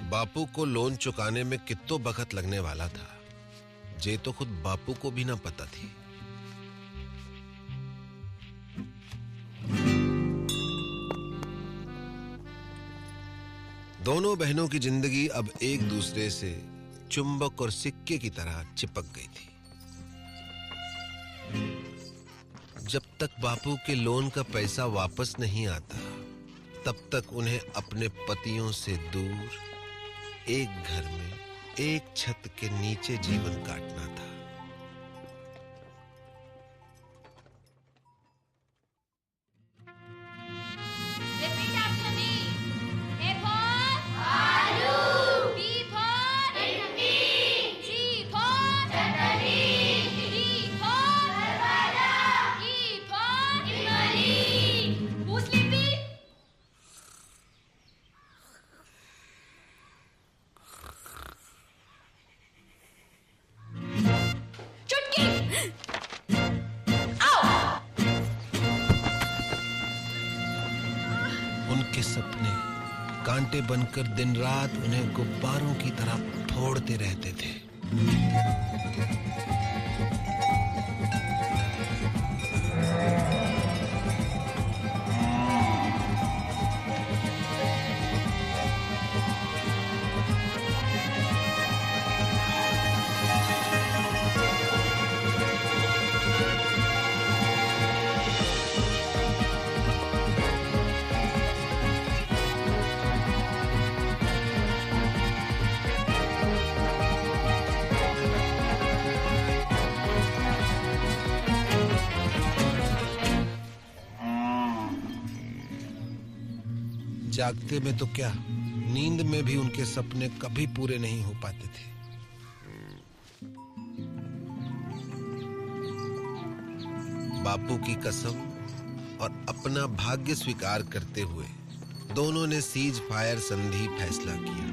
बापू को लोन चुकाने में कितो वक्त लगने वाला था, जे तो खुद बापू को भी ना पता थी। दोनों बहनों की जिंदगी अब एक दूसरे से चुंबक और सिक्के की तरह चिपक गई थी। जब तक बापू के लोन का पैसा वापस नहीं आता, तब तक उन्हें अपने पतियों से दूर एक घर में एक छत के नीचे जीवन काटना था। उनके सपने कांटे बनकर दिन रात उन्हें गुब्बारों की तरह फोड़ते रहते थे। जागते में तो क्या, नींद में भी उनके सपने कभी पूरे नहीं हो पाते थे। बापू की कसम और अपना भाग्य स्वीकार करते हुए दोनों ने सीज फायर संधि फैसला किया।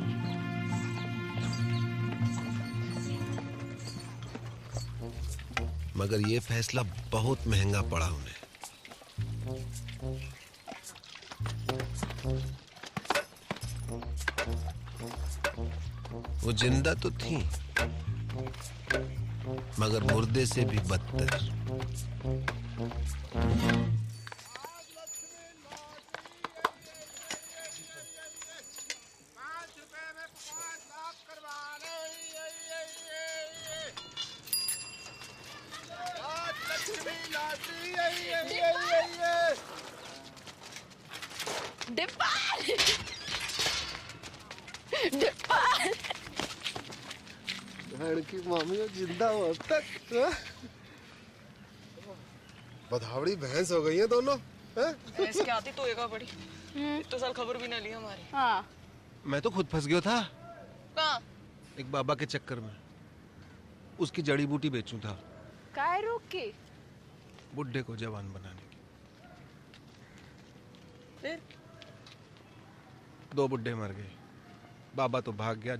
मगर यह फैसला बहुत महंगा पड़ा उन्हें। वो जिंदा तो थी, मगर मुर्दे से भी बदतर। की मामी जिंदा हो अब तक। बधावड़ी भैंस हो गई है दोनों। भैंस के आती तो एगा बड़ी, तो साल खबर भी ना ली हमारी। हाँ। मैं तो खुद फंस गया था कहाँ? एक बाबा के चक्कर में। उसकी जड़ी बूटी बेचूं था। काय रोक के? बुड्ढे को जवान बनाने की। फिर? 2 बुड्ढे मर गए, बाबा तो भाग गया,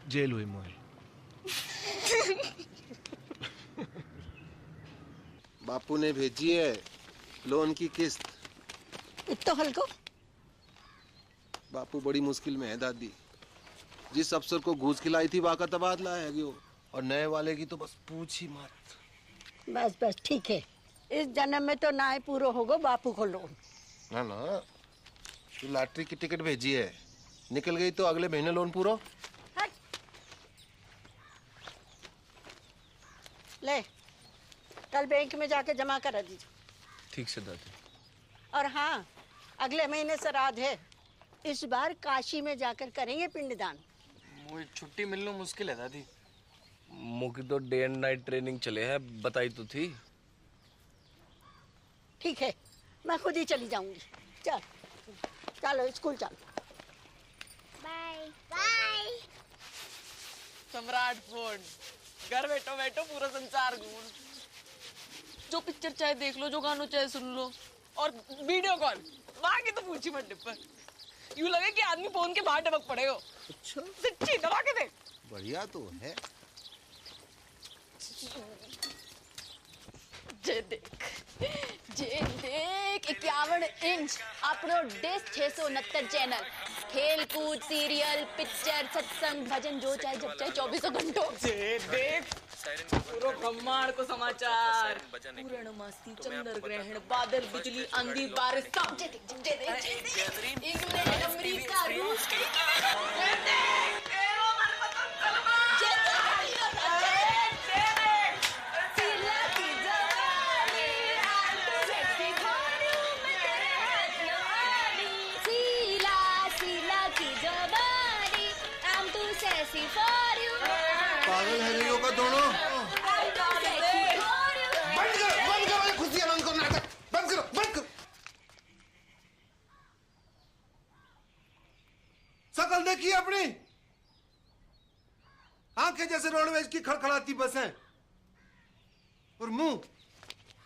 जेल हुई मोए। बापू ने भेजी है लोन की किस्त। इतना हल्को? बापू बड़ी मुश्किल में है दादी। जिस अफसर को घूस खिलाई थी वाका तबादला है गयो, और नए वाले की तो बस पूछ ही मत। बस बस ठीक है, इस जन्म में तो ना ही पूरा होगा बापू को लोन। ना ना, तू लॉटरी की टिकट भेजी है, निकल गई तो अगले महीने लोन पूरा। ले, कल बैंक में जाके जमा करा दीजिए। ठीक से दादी। और हाँ, अगले महीने श्राद्ध है, इस बार काशी में जाकर करेंगे पिंडदान। मुझे छुट्टी मिलना मुश्किल है दादी। मुझे तो डे एंड नाइट ट्रेनिंग चले है, बताई तो थी। ठीक है, मैं खुद ही चली जाऊंगी। चल चलो स्कूल चल। Bye bye. सम्राट फोन, घर बैठो बैठो पूरा संसार घूम, जो पिक्चर चाहे देख लो, जो गानों चाहे सुन लो, और वीडियो कॉल बाकी तो पूछी मत डिब्बा। यूं लगे कि आदमी फोन के बाहर टपक पड़े हो। अच्छा सच्ची दबा के देख। बढ़िया तो है। जे देख 51 इंच अपनो डिश 669 चैनल, खेल कूद, सीरियल, पिक्चर, सत्संग, भजन, जो चाहे जब चाहे 24 घंटों। जे देख पूरो ब्रह्मांड को समाचार, पूर्णमासी, चंद्र ग्रहण, बादल, बिजली, आंधी, बारिश, सब जे देख। इंग्लैंड, अमेरिका, रूस, पागल है नहीं होगा दोनों। बंद करो खुशियां, बंद करो नाटक, बंद करो। शकल देखिए अपनी, आंखें जैसे रोडवेज की खड़खड़ाती बसें और मुंह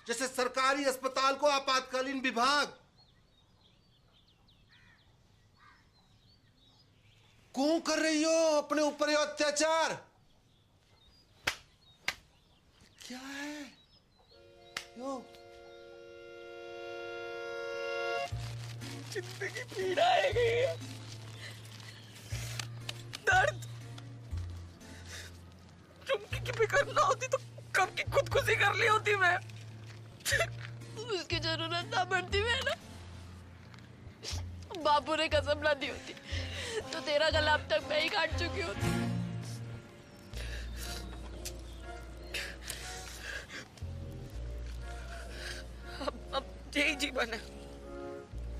जैसे सरकारी अस्पताल को आपातकालीन विभाग। क्यों कर रही हो अपने ऊपर ये अत्याचार? क्या है यो? जिंदगी पीड़ा है गई है, दर्द। चुमकी की फिक्र ना होती तो कब की खुदकुशी कर ली होती मैं। उसकी जरूरत ना पड़ती मैं ना, बापू ने कसम ना दी होती तो तेरा गला अब तक मैं ही काट चुकी होती। अब यही जीवन है,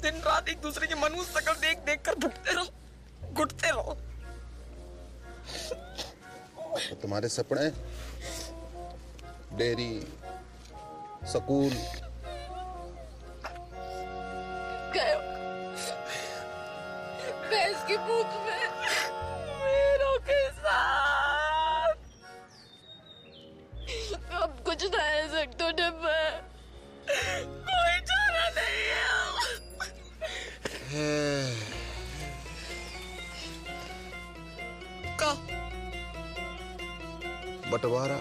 दिन रात एक दूसरे की मनुष्य शक्ल देख देख कर भुगते रहो, घुटते रहो। तो तुम्हारे सपने डेयरी, स्कूल, भैंस की पूंछ में मेरों के साथ अब कुछ ना है सकते डिब्बा, कोई चारा नहीं है। का बंटवारा,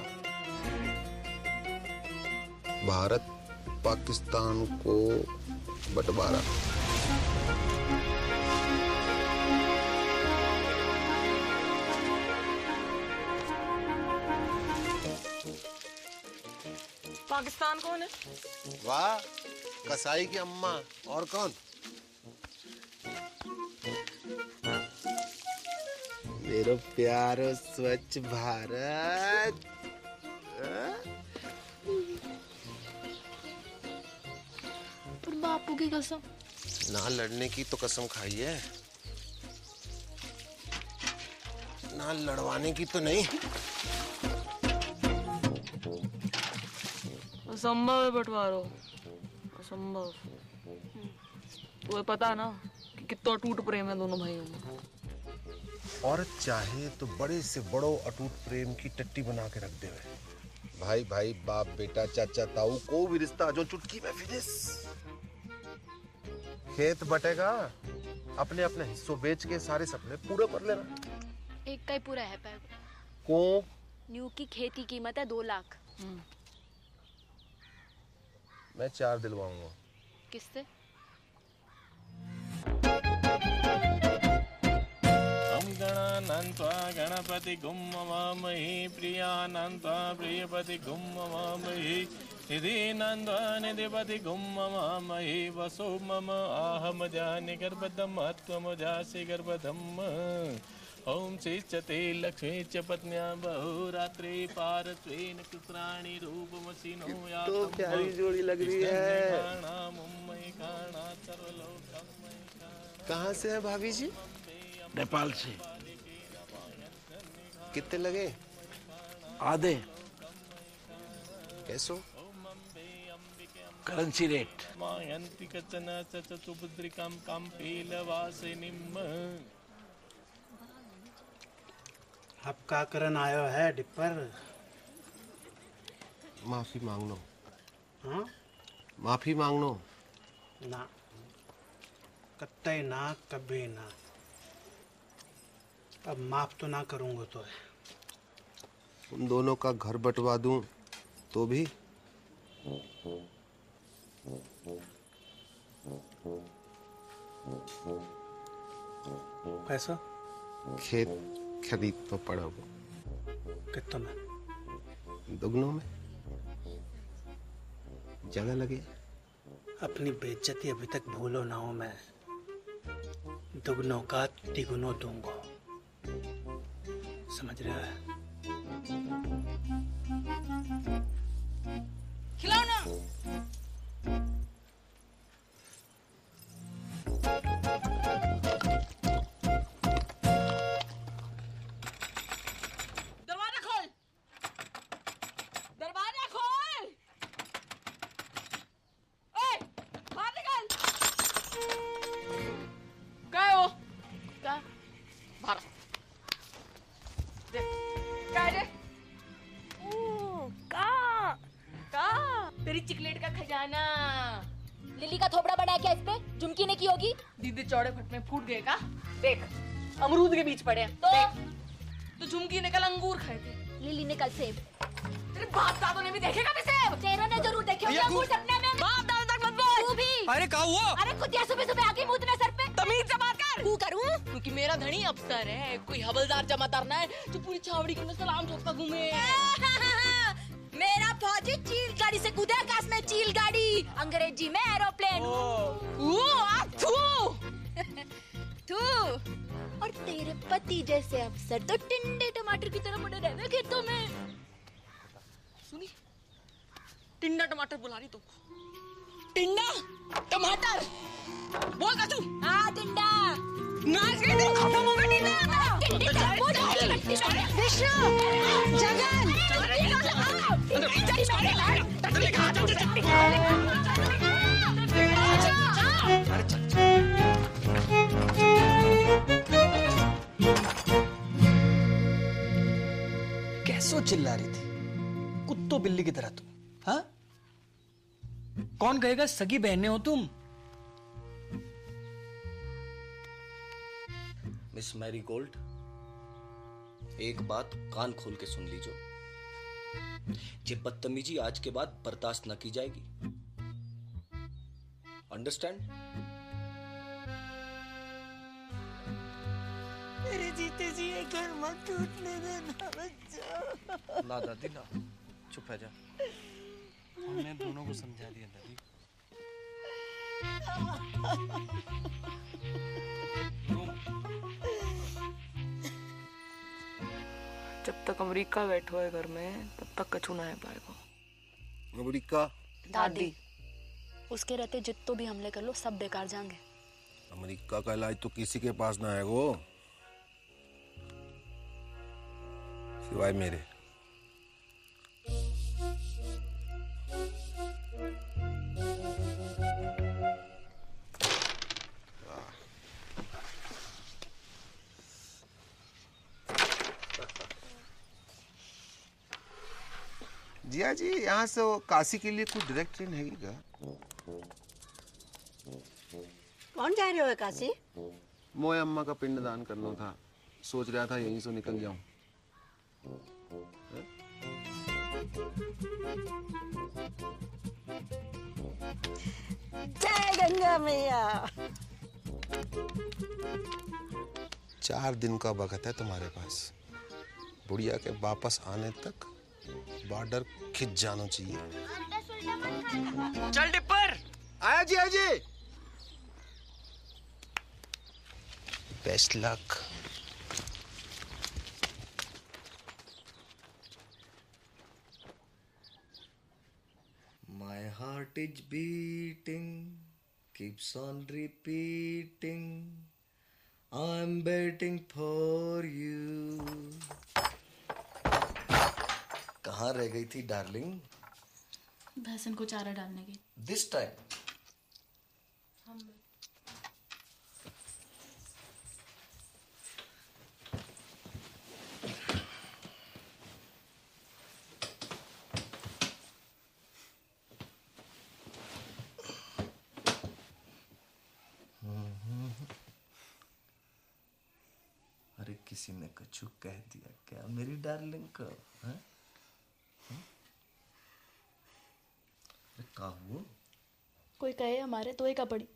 भारत पाकिस्तान को बंटवारा। पाकिस्तान कौन है? वाह, कसाई की अम्मा। और कौन? मेरा प्यारो स्वच्छ भारत। पर बापू की कसम। ना लड़ने की तो कसम खाई है, ना लड़वाने की तो नहीं। असंभव है बंटवारो, असंभव। तुम्हें पता ना कि कितना टूट प्रेम है दोनों भाइयों में। औरत चाहे तो बड़े से बड़ो अटूट प्रेम की टट्टी बना के रख दे। भाई भाई, बाप बेटा, चाचा ताऊ, को भी रिश्ता जो चुटकी में फिनिश। खेत बटेगा, अपने अपने हिस्सों बेच के सारे सपने पूरे कर लेना। एक का ही पूरा है पैर को न्यू की खेती कीमत है 2 लाख। मैं 4 दिलवाऊंगा। किससे? गणानन्त्वा गणपति गुम्मवामहि प्रियानन्त्वा प्रियपति गुम्मवामहि निधिनन्त्वा निधिपति गुम्मवामहि वसो मम आहमजानि गर्भदम् त्वमजासि गर्भदम्। ओम श्रीचते लक्ष्मी च पत्न्या बहुरात्रि पारत्वेन कृत्राणि रूपमसिनो या तो प्यारी जोड़ी लग रही है। कहाँ से है भाभी जी? नेपाल से। कितने लगे? आधे। कैसो? Currency rate. मायंती कचन चतुभद्रिकाम काम पेलवासिनीम। अब का करन आयो है डिपर? माफी मांग लो। हाँ? माफी मांग लो। ना, कत्ते ना, कभी ना। अब माफ तो ना करूंगा तो है। उन दोनों का घर बंटवा दूं तो भी? पैसा? खेत खरीद तो पड़ोगे। कितना में? दुगनों में जगह लगे। अपनी बेइज्जती अभी तक भूलो ना हो। मैं दुगनों का तिगुनों दूंगा, समझ रहा है? खिलाओ ना। दरवाजा खोल, दरवाजा खोल। ओए, बाहर निकल। क्या हो? क्या? बाहर। देख, क्या है? तेरी चिकलेट का खजाना। लिली का थोबड़ा बड़ा है क्या इस पे? झुमकी ने की होगी। दीदी चौड़े फट में फूट गए का? देख, अमरूद के बीच पड़े हैं। तो झुमकी ने कल अंगूर खाए थे, लिली ने कल सेब। तेरे बाप दादों ने भी देखे कभी सेब? तेरे ने जरूर देखे होंगे अंगूर सपने में। बाप दादा तक मत बोल। तू भी। अरे क्या हुआ? अरे कुतिया सुबह सुबह आके मुंह सर पे। तमीज से बात कर। तू करूं? क्योंकि मेरा धनी अफसर है, कोई हवलदार जमादार ना है जो पूरी छावड़ी के अंदर सलाम ठोकता घूमे। मेरा फौजी चील गाड़ी से कूदे आकाश में। चील गाड़ी अंग्रेजी में एरोप्लेन। तू और तेरे पति जैसे अफसर तो टिंडे टमाटर की तरह बड़े रहे खेतों में। सुनी, टिंडा टमाटर बुला रही तो। टिंडा टमाटर बोल का तू। हाँ टिंडा। नाच के तो खत्म होगा टिंडा। विष्णु, जगन, कैसो चिल्ला रही थी कुत्तो बिल्ली की तरह तुम? हाँ, कौन कहेगा सगी बहनें हो तुम? मिस मैरी गोल्ड, एक बात कान खोल के सुन लीजो। ये बदतमीजी आज के बाद बर्दाश्त न की जाएगी। अंडरस्टैंड? मेरे जीते जी ये घर मत टूटने देना बच्चा। ना दादी ना, चुप रह जा। हमने दोनों को समझा दिया दादी। जब तक अमेरिका बैठो है घर में तब तक कछु ना है पाएगा। अमेरिका? दादी, उसके रहते जितो भी हमले कर लो सब बेकार जाएंगे। अमेरिका का इलाज तो किसी के पास ना है वो, सिवाय मेरे। जिया जी, यहाँ से काशी के लिए कोई डायरेक्ट ट्रेन है क्या? कौन जा रहे हो काशी? मोए अम्मा का पिंडदान करना था, सोच रहा था यहीं से निकल जाऊं। जय गंगा मैया। 4 दिन का वक्त है तुम्हारे पास। बुढ़िया के वापस आने तक बॉर्डर खिंच जाना चाहिए। चल डिपर। आया जी, आया जी। Best luck. My heart is beating, keeps on repeating. I'm waiting for you. कहाँ रह गई थी डार्लिंग? भैंसन को चारा डालने की। दिस टाइम अरे किसी ने कछु कह दिया क्या मेरी डार्लिंग को? हैं? अरे का हुआ? कोई कहे हमारे तो एक पड़ी,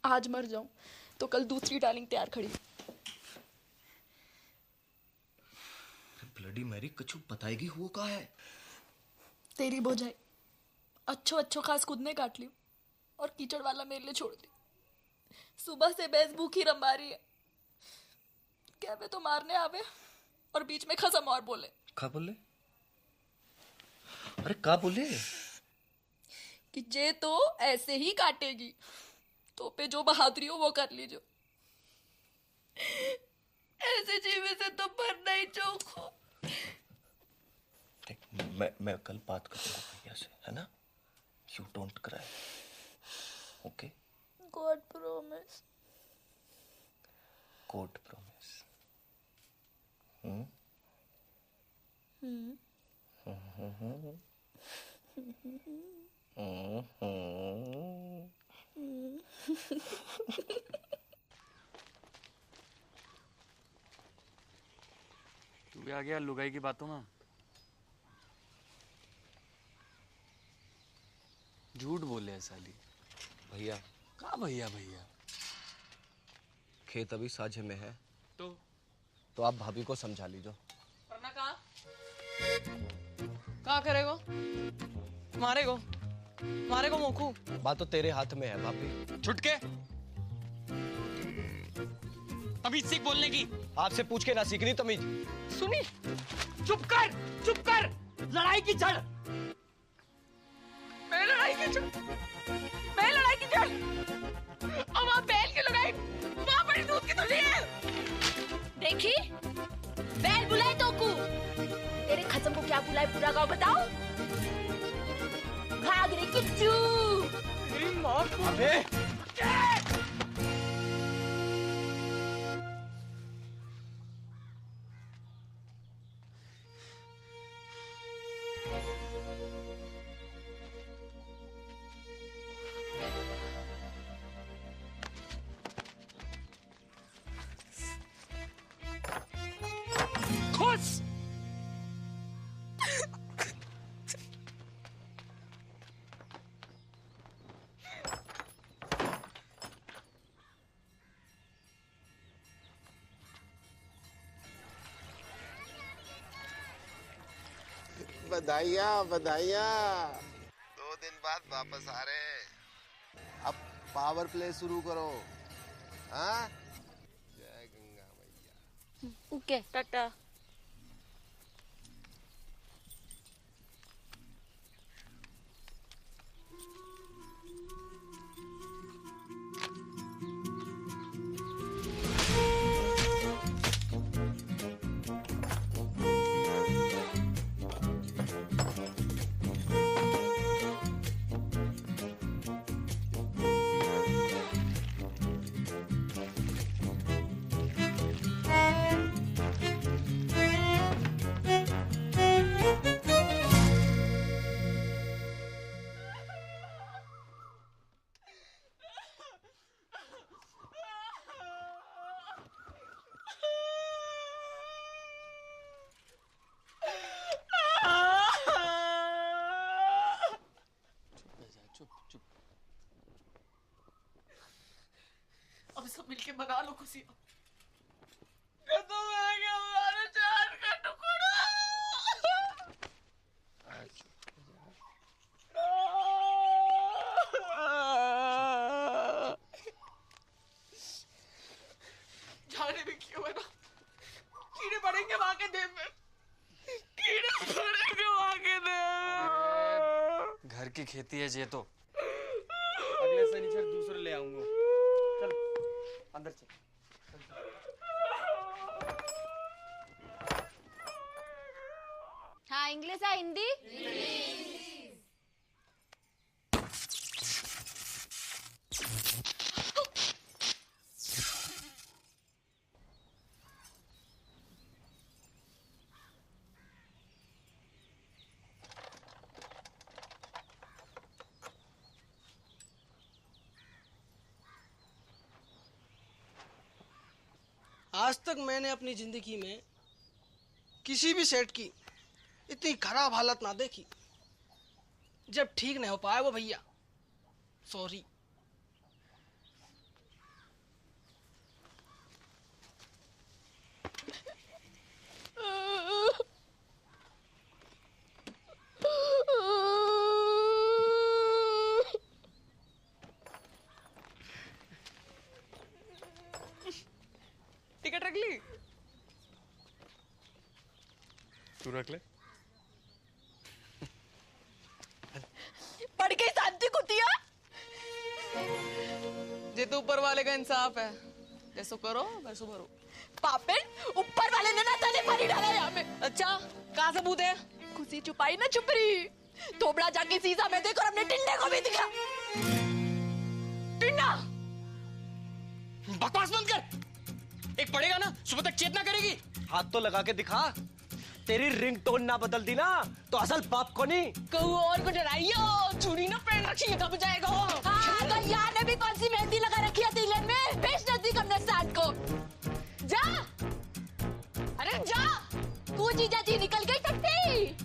आज मर जाऊं तो कल दूसरी डार्लिंग तैयार खड़ी। ब्लडी मैरी कछु बताएगी हुआ का है? तेरी बोझाई अच्छो खास खुद ने काट ली और कीचड़ वाला मेरे लिए छोड़ दी। सुबह से भैंस भूखी रंबा रही है, कहवे तो मारने आवे और बीच में खसम और बोले। का बोले? अरे का बोले? कि जे तो ऐसे ही काटेगी, तो पे जो बहादुरी हो वो कर लीजो। ऐसे जीवे से तो मरना ही चौक हो। मैं कल बात करूंगा भैया से, है ना? You don't cry, okay? God promise. God promise. तू भी आ गया लुगाई की बातों में। झूठ बोले है साली। भैया का भैया भैया? खेत अभी साझे में है तो आप भाभी को समझा लीजो। वरना कहाँ करेगो? मारेगो मोखू। बात तो तेरे हाथ में है भाभी। छुटके तमीज सीख बोलने की। आपसे पूछ के ना सीखनी तमीज। सुनी, चुप कर। लड़ाई की जड़ मैं लड़ाई की जड़। अब वहाँ बैल की लड़ाई, वहाँ बड़ी दूध की तुझी है। देखी बैल बुलाए तो को, तेरे खसम को क्या बुलाए पूरा गाँव बताओ। घाघरे किच्चू। मेरी माँ को। अबे खुश। बधाइयाँ 2 दिन बाद वापस आ रहे हैं। अब पावर प्ले शुरू करो। हाँ, जय गंगा मैया। ओके टाटा। अब सब मिलके बना लो खुशी। तो मैं क्या हमारे जान का टुकड़ा। जाने भी क्यों है ना, कीड़े पड़ेंगे वहां के देव में। घर की खेती है ये तो। अगले शनिचर दूसरे ले आऊंगा। चल अंदर चल। हाँ इंग्लिश है हिंदी? आज तक मैंने अपनी जिंदगी में किसी भी सेठ की इतनी खराब हालत ना देखी। जब ठीक नहीं हो पाया वो भैया, सॉरी। टिकट रख ली? तू रख ले। पढ़ के शांति कुतिया। जे तो ऊपर वाले का इंसाफ है, जैसो करो वैसो भरो। पापेन, ऊपर वाले ने ना तने पानी डाला यहाँ में। अच्छा, कहाँ सबूत है? खुशी छुपाई ना छुपरी। थोबड़ा जाके शीशा में देख और अपने टिंडे को भी दिखा। टिंडा! बकवास बंद कर। एक पड़ेगा ना, सुबह तक चेतना करेगी। हाथ तो लगा के दिखा। तेरी रिंगटोन ना बदल दी ना तो असल बाप को नहीं। कहू और को डराइयो, चूड़ी ना पहन रखी है, दब जाएगा। हाँ, तो यहाँ ने भी कौन सी मेहंदी लगा रखी है तिलक में? बेच नदी कमने साथ को। जा, अरे जा, तू जीजा जी निकल गई टट्टी।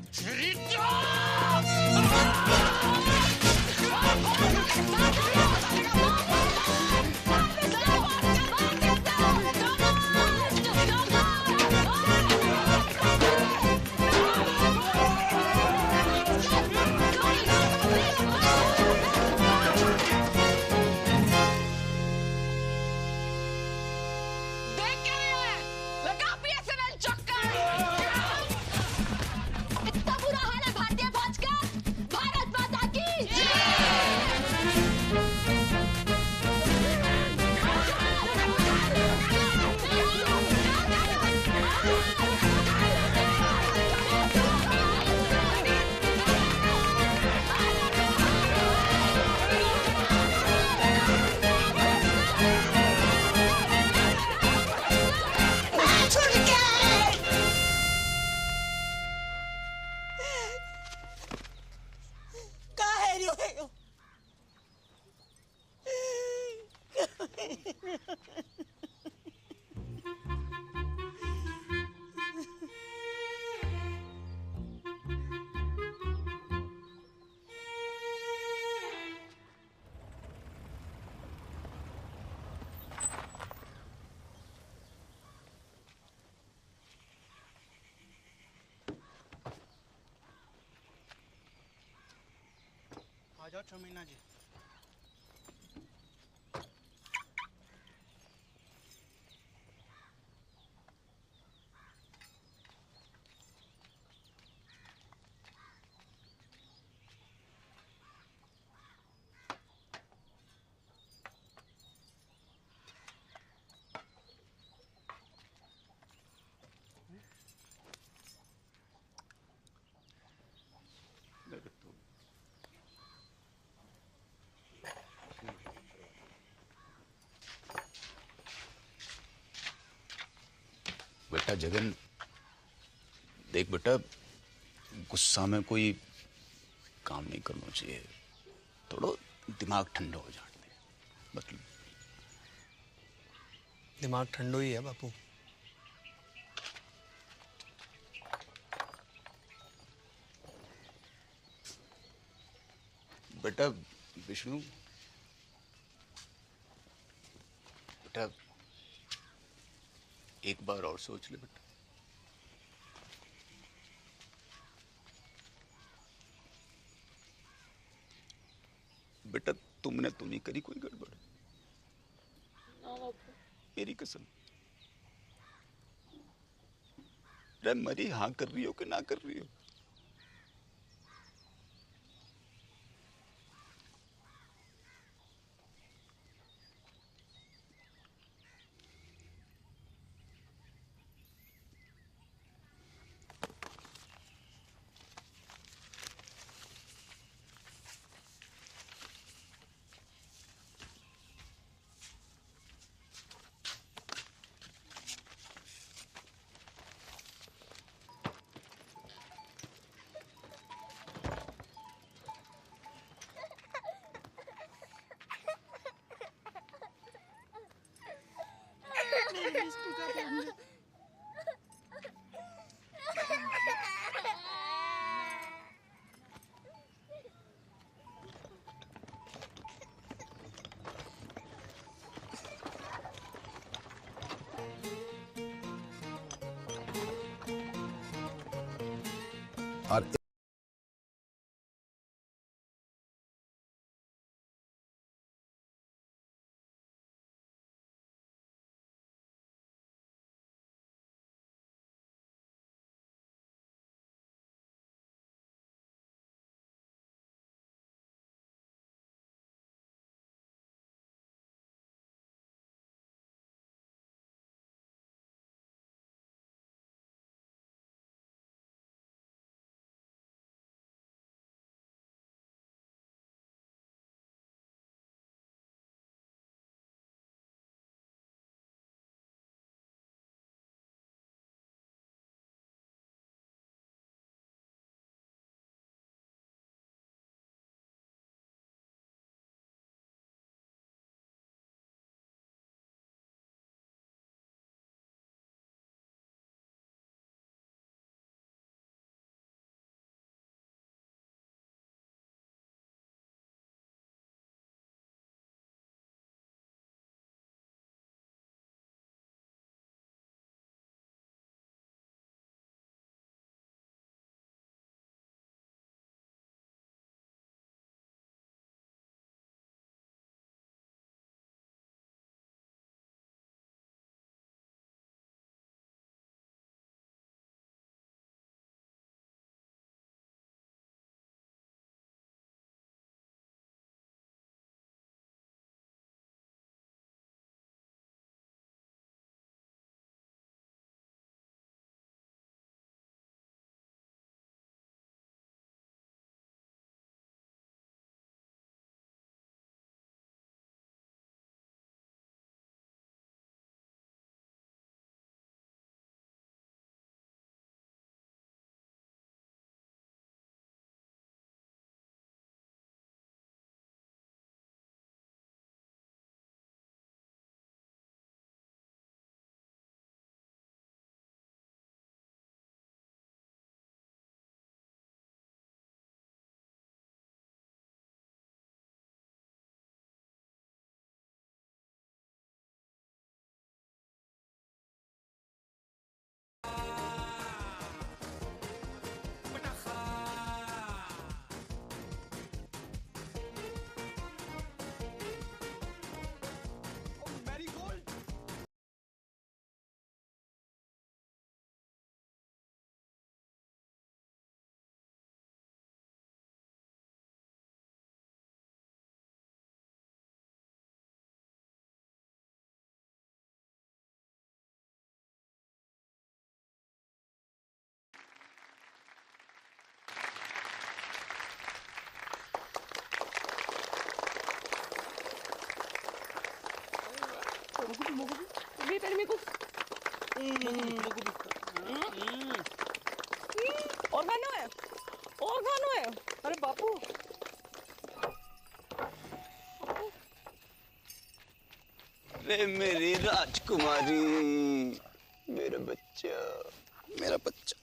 इतना बुरा हाल है भारतीय फौज का। भारत माता की आ जाओ चमीना जी। बेटा जगन, देख बेटा, गुस्सा में कोई काम नहीं करना चाहिए। थोड़ा दिमाग ठंडा हो जाने दे। मतलब दिमाग ठंडो ही है बापू। बेटा विष्णु, बेटा एक बार और सोच ले बेटा। बेटा तुमने तो नहीं करी कोई गड़बड़? मेरी कसम। अरे मरी हाँ कर रही हो कि ना कर रही हो? और और खाना है, और खाना है। अरे बापू, रे मेरी राजकुमारी, मेरा बच्चा, मेरा बच्चा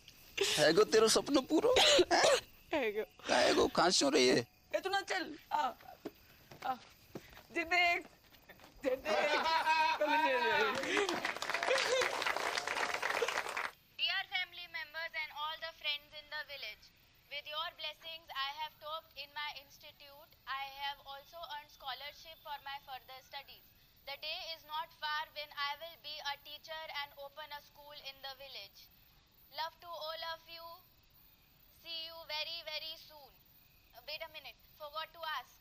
है गो तेरा सपना पूरा है गो। कहाँ से हो रही है? ए तू ना चल, आ जे देख Dear family members and all the friends in the village, with your blessings I have topped in my institute. I have also earned scholarship for my further studies. The day is not far when I will be a teacher and open a school in the village. Love to all of you. See you very, very soon. Wait a minute, forgot to ask.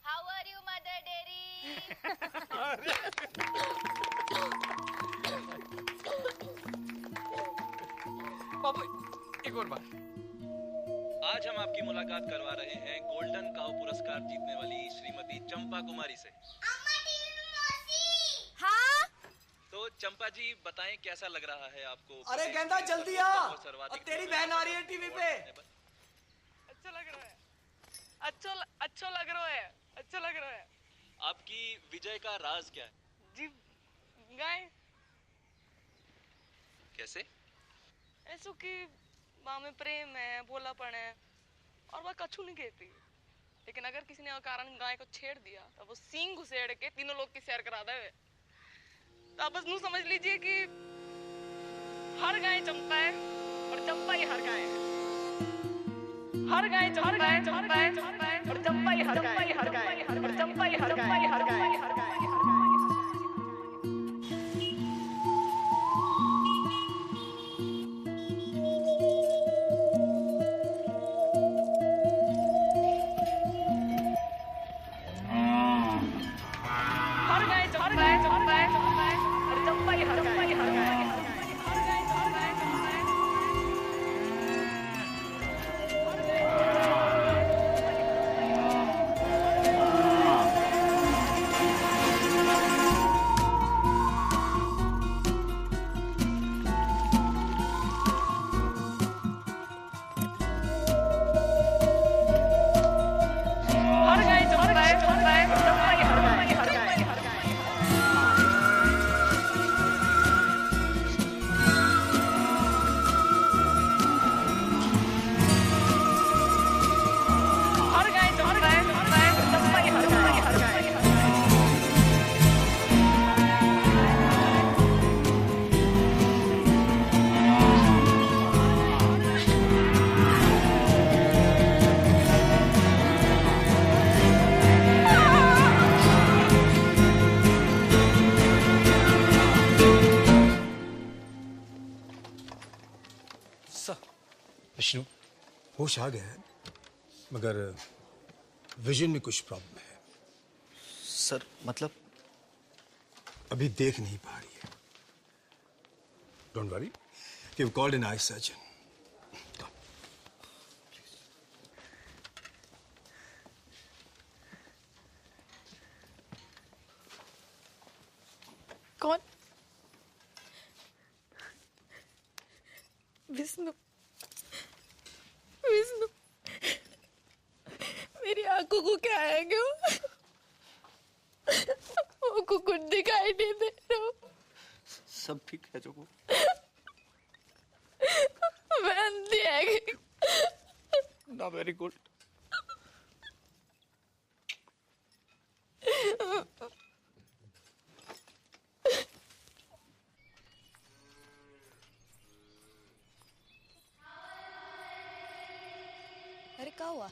How are you, Mother Dairy? बाबू एक और बात। आज हम आपकी मुलाकात करवा रहे हैं गोल्डन काउ पुरस्कार जीतने वाली श्रीमती चंपा कुमारी से। हाँ? तो चंपा जी बताएं कैसा लग रहा है आपको? अरे गेंदा जल्दी आ, और तेरी बहन आ रही है टीवी पे। अच्छा लग रहा है, अच्छा लग रहा है, अच्छा लग रहा है। आपकी विजय का राज क्या है? जी गाय कैसे? ऐसो कि माँ में प्रेम है, भोलापन है और वह कछु नहीं कहती। लेकिन अगर किसी ने अकारण गाय को छेड़ दिया तो वो सींग घुसेड़ के तीनों लोग की सैर करा दे। तो आप बस नू समझ लीजिए कि हर गाय चंपा है और चंपा ही हर गाय है। हर गाय चंपा है, चंपा है, चंपा है और चंपा ही हर गाय, हर गाय और चंपा ही हर गाय, हर गाय, हर गाय। विष्णु, होश आ गया है मगर विजन में कुछ प्रॉब्लम है। सर मतलब? अभी देख नहीं पा रही है। Don't worry, we have called an eye surgeon. कौन? विष्णु, विष्णु, मेरी आंखों को क्या है क्यों? वो कुछ दिखाई नहीं दे रहा। सब ठीक है जोगू। मैं अंधी है। ना वेरी गुड। अरे क्या हुआ?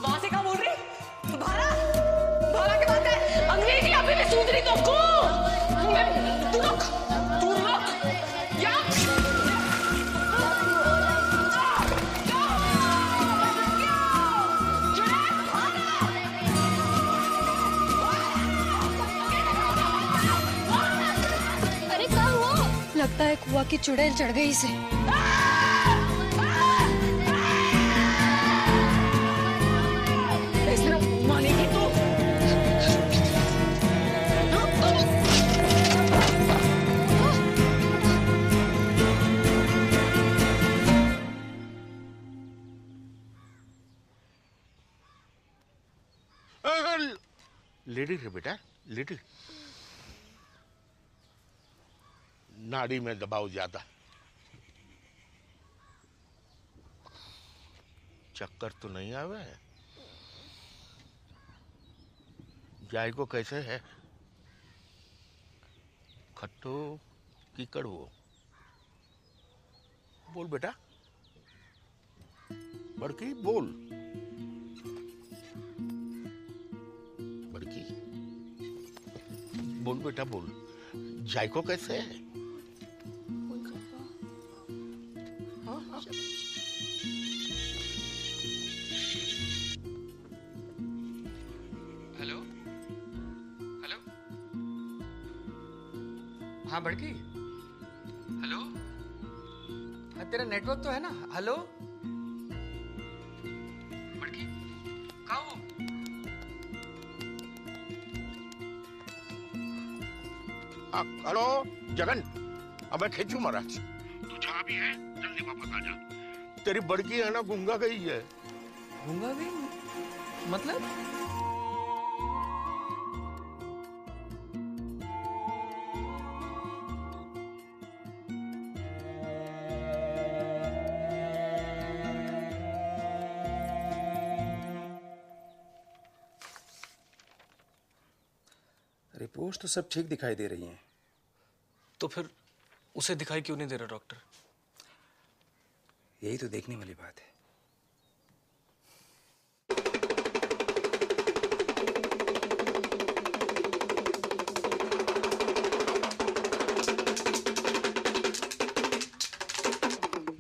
वहां से क्या बोल रही? भारा, भारा की बात है। अंग्रेजी अभी भी सूझ रही तो को। तू रुक, या अरे क्या हुआ? लगता है कुआ की चुड़ैल चढ़ गई इसे। इस तरह मानेगी तू? लेडी रे बेटा, लेडी। नाड़ी में दबाव ज्यादा। चक्कर तो नहीं आवे? जाय को कैसे है? खट्टो की कड़वो? बोल बेटा, बड़की बोल। बड़की बोल बेटा बोल। जायको कैसे है? हेलो, हेलो, हाँ बड़की, हेलो, हाँ तेरा नेटवर्क तो है ना? हेलो बड़की, कहाँ हो? हेलो जगन, अब मैं खींचू महाराज। तू जहाँ भी है जल्दी वापस आ जा। तेरी बड़की है ना गूंगा गई है। गूंगा गई मतलब? रिपोर्ट तो सब ठीक दिखाई दे रही हैं। तो फिर उसे दिखाई क्यों नहीं दे रहा डॉक्टर? यही तो देखने वाली बात है।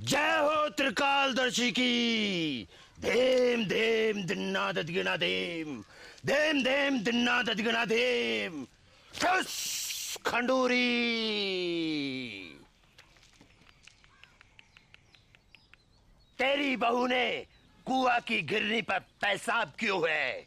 जय हो त्रिकालदर्शी की। धेम धेम दिन्ना ददगिना धेम, धेम धेम दिन्ना ददगिना धेम। ठुस खंडूरी। तेरी बहू ने कुआ की गिरनी पर पेशाब क्यों है?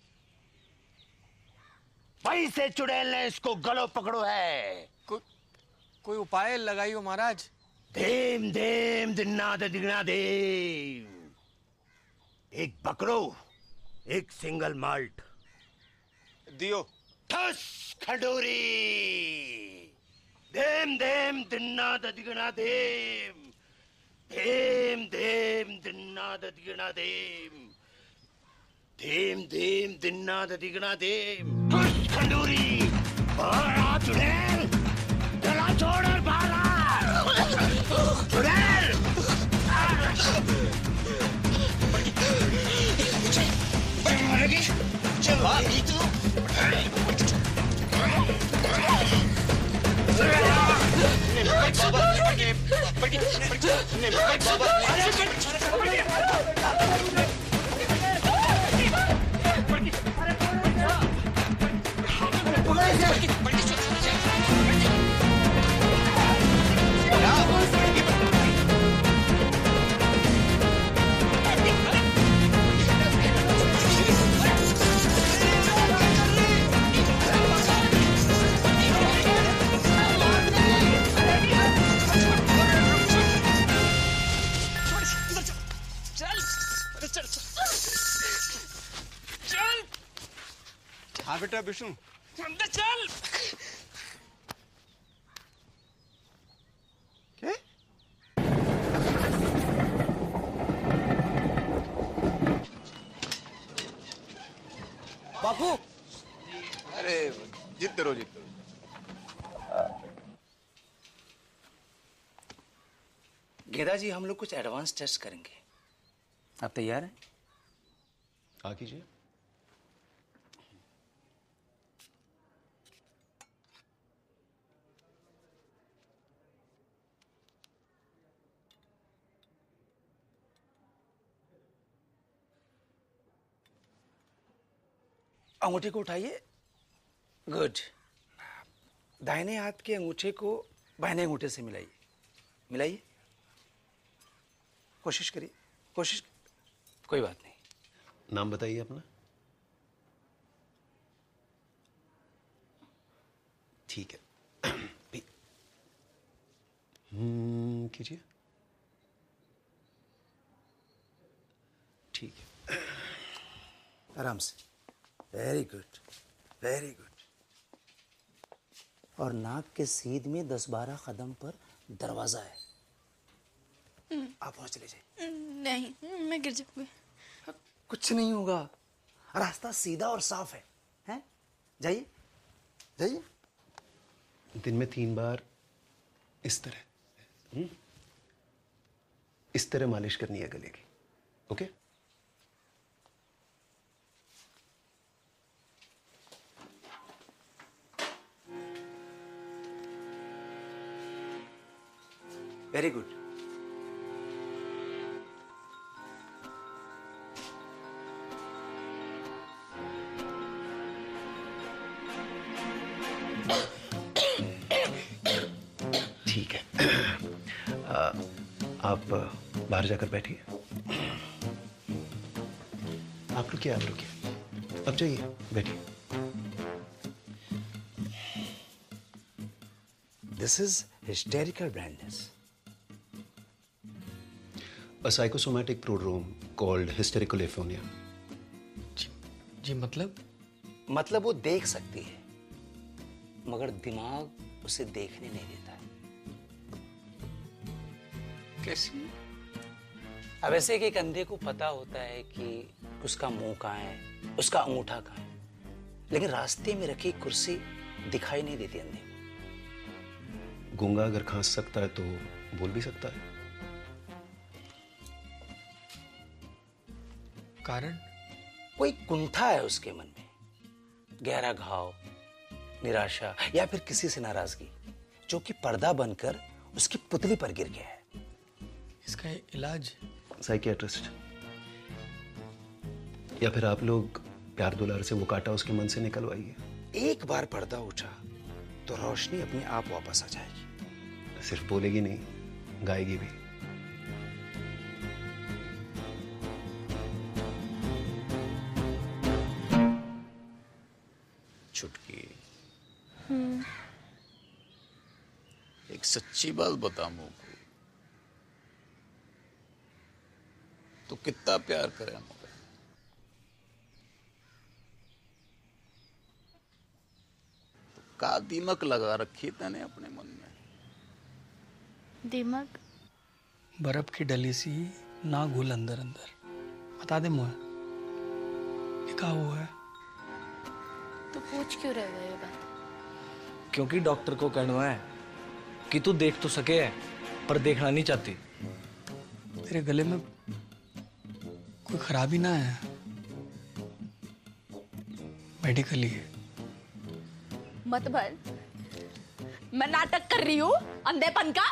वहीं से चुड़ैल ने इसको गलो पकड़ो है। कोई उपाय लगाइयो महाराज। धेम धेम दिन्ना ददिगना धेम। एक बकरो, एक सिंगल माल्ट दियो। ठस खंडूरी। धेम धेम दिन्ना ददिगना धेम, धेम धेम दिन्ना ददिगना धेम, धेम धेम दिन्ना ददिगना धेम। ठस खंडूरी। भागा चुड़ैल, चला छोड़ और भागा चुड़ैल। हाँ बेटा विष्णु, अंदर चल। क्या? बापू। अरे जीतते रहो जीतते रहो। गेदा जी, हम लोग कुछ एडवांस टेस्ट करेंगे। आप तैयार हैं? हाँ कीजिए। अंगूठे को उठाइए। गुड। दाहिने हाथ के अंगूठे को बाएं अंगूठे से मिलाइए। मिलाइए। कोशिश करिए, कोशिश। कोई बात नहीं। नाम बताइए अपना। ठीक है। कीजिए। ठीक है। आराम से। Very good, very good. और नाक के सीध में 10-12 कदम पर दरवाजा है। आप वहां चले जाइए। नहीं, मैं गिर जाऊंगी। कुछ नहीं होगा, रास्ता सीधा और साफ है? जाइए जाइए। दिन में 3 बार इस तरह मालिश करनी है गले की। ओके? Very good. ठीक है। आप बाहर जाकर बैठिए। आप रुकिए, आप रुकिए। अब जाइए, बैठिए। This is hysterical blindness. A psychosomatic prodrome called hysterical aphonia. जी मतलब? मतलब वो देख सकती है, मगर दिमाग उसे देखने नहीं देता है। कैसी? अब ऐसे कि एक अंधे को पता होता है कि उसका मुंह कहाँ है, उसका अंगूठा कहाँ है, लेकिन रास्ते में रखी कुर्सी दिखाई नहीं देती अंधे को। गूंगा अगर खांस सकता है तो बोल भी सकता है। कारण? कोई कुंठा है उसके मन में, गहरा घाव, निराशा या फिर किसी से नाराजगी, जो कि पर्दा बनकर उसकी पुतली पर गिर गया है। इसका इलाज? साइकियाट्रिस्ट, या फिर आप लोग प्यार दुलार से वो काटा उसके मन से निकलवाइए। एक बार पर्दा उठा तो रोशनी अपने आप वापस आ जाएगी। सिर्फ बोलेगी नहीं, गाएगी भी। छुटकी, एक सच्ची बात बता मुझको, तो कितना प्यार करे मुझे? तो का दिमक लगा रखी तने अपने मन में? दिमक? बर्फ की डली सी ना घुल अंदर अंदर। बता दे मुझे, ये क्या हुआ है? तो पूछ क्यों रहे हो ये बात? क्योंकि डॉक्टर को कहना है कि तू देख तो सके है, पर देखना नहीं चाहती। तेरे गले में कोई खराबी ना है? मेडिकली? मत भर, मैं नाटक कर रही हूँ अंधेपन का।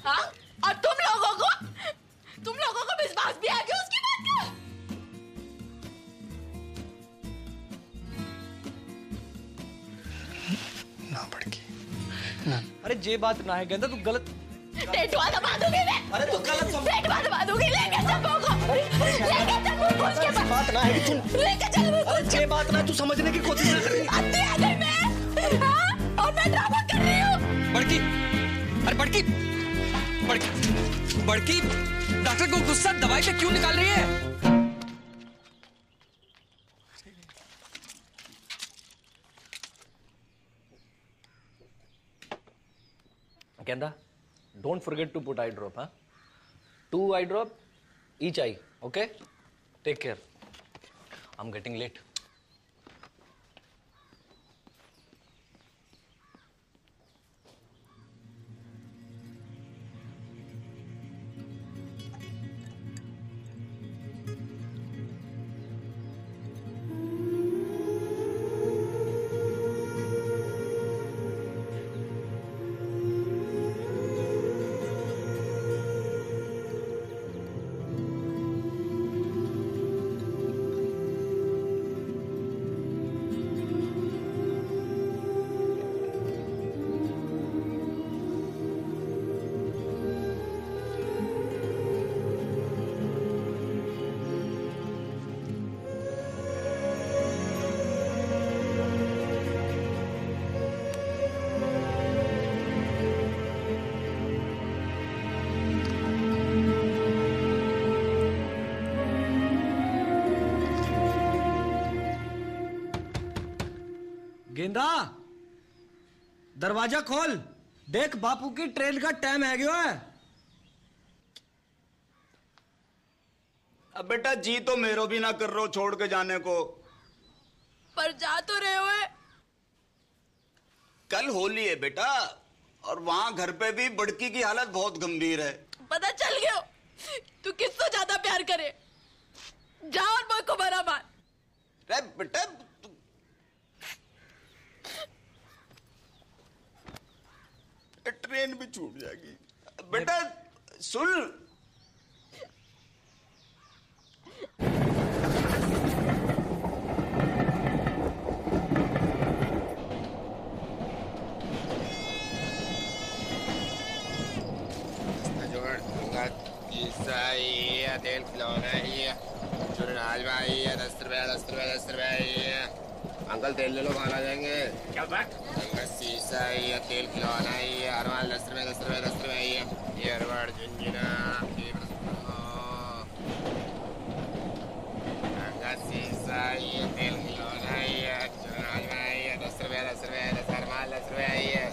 हाँ? और तुम लोगों को विश्वास भी आ गया उसकी बात का? ना भड़की ना। अरे जे बात ना है गेंदा, तू गलत। टेटुआ दबा दूंगी मैं। अरे तू गलत समझ। टेटुआ दबा दूंगी, लेके चल मुझको। लेके चल मुझको उसके पास। बात ना है कि तू। लेके चल मुझको। अरे जे बात ना है, तू समझने की कोशिश ना कर। अंधी आ गई मैं। हाँ? और मैं ड्रामा कर रही हूँ। बड़की, अरे बड़की, बड़की, डॉक्टर को गुस्सा दवाई से क्यों निकाल रही है? Kenda, don't forget to put eye drop, huh? 2 eye drop, each eye, okay? Take care. I'm getting late. गेंदा, दरवाजा खोल। देख बापू की ट्रेन का टाइम है गया है। अब बेटा जी तो मेरो भी ना कर रहे हो छोड़ के जाने को। पर जा तो रहे हो। कल होली है बेटा, और वहां घर पे भी बड़की की हालत बहुत गंभीर है। पता चल गया तू किससे ज्यादा प्यार करे। जा और मुझको बड़ा मान। अरे बेटा, ट्रेन भी छूट जाएगी। बेटा सुन, del clona hier. Journal war hier, das dabei. Uncle तेल ले लो, बाहर आ जाएंगे। क्या बात? शीशा है, ये तेल खिलौना है, ये हर माल 10 रुपए 10 रुपए 10 रुपए है, ये अरवाड़ झुंझुना शीशा, ये तेल खिलौना है, ये 10 रुपए 10 रुपए 10 हर माल 10 रुपए है, ये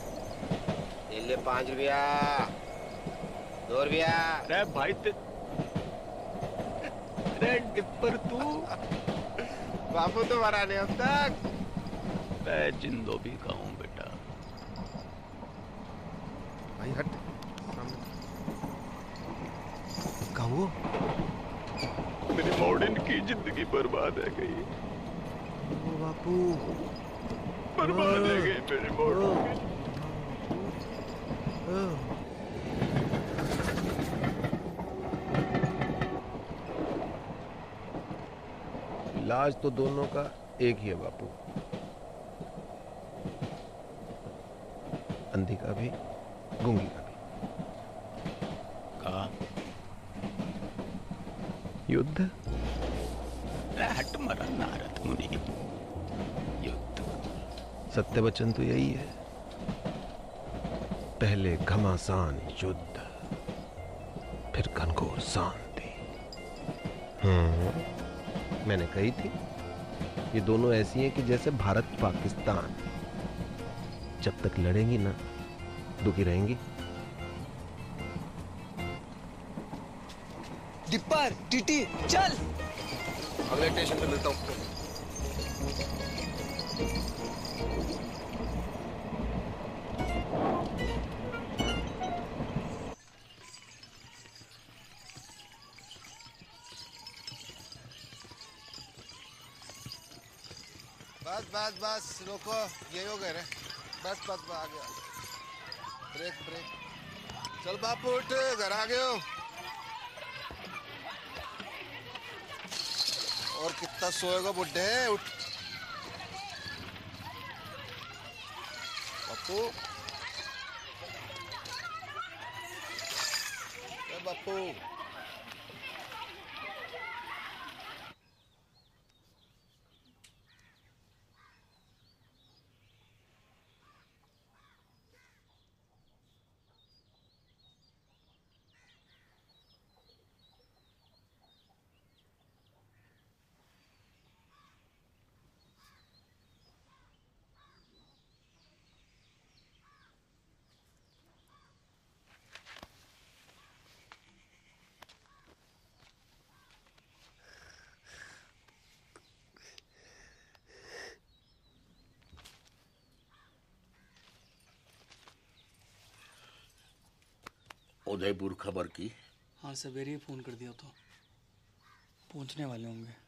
तेल ले 5 रुपया 2 रुपया। अरे भाई अरे डिप्पर तू बापू तो मरा नहीं अब तक। मैं जिंदो भी कहूँ बेटा। भाई हट कहू मेरी मॉडर्न की जिंदगी बर्बाद है गई। ओ बापू बर्बाद है गई मेरी मॉडर्न की। इलाज तो दोनों का एक ही है बापू, अंधी का भी गूंगी का भी। कहा युद्ध। हट मरा नारद मुनि। युद्ध सत्य वचन तो यही है, पहले घमासान युद्ध, फिर घनघोर शांति। मैंने कही थी ये दोनों ऐसी हैं कि जैसे भारत पाकिस्तान, जब तक लड़ेंगी ना दुखी रहेंगी। डिप्पर टीटी चल। अगले स्टेशन पे मिलता हूँ। बस बस बस रोको, ये हो गए रे। बस बस बस आ गया। Brake brake. चल बापू उठ, घर आ गए हो। और कितना सोएगा बुड्ढे, उठ बापू। बापू उदयपुर खबर की? हाँ सवेरे ही फोन कर दिया तो पहुंचने वाले होंगे।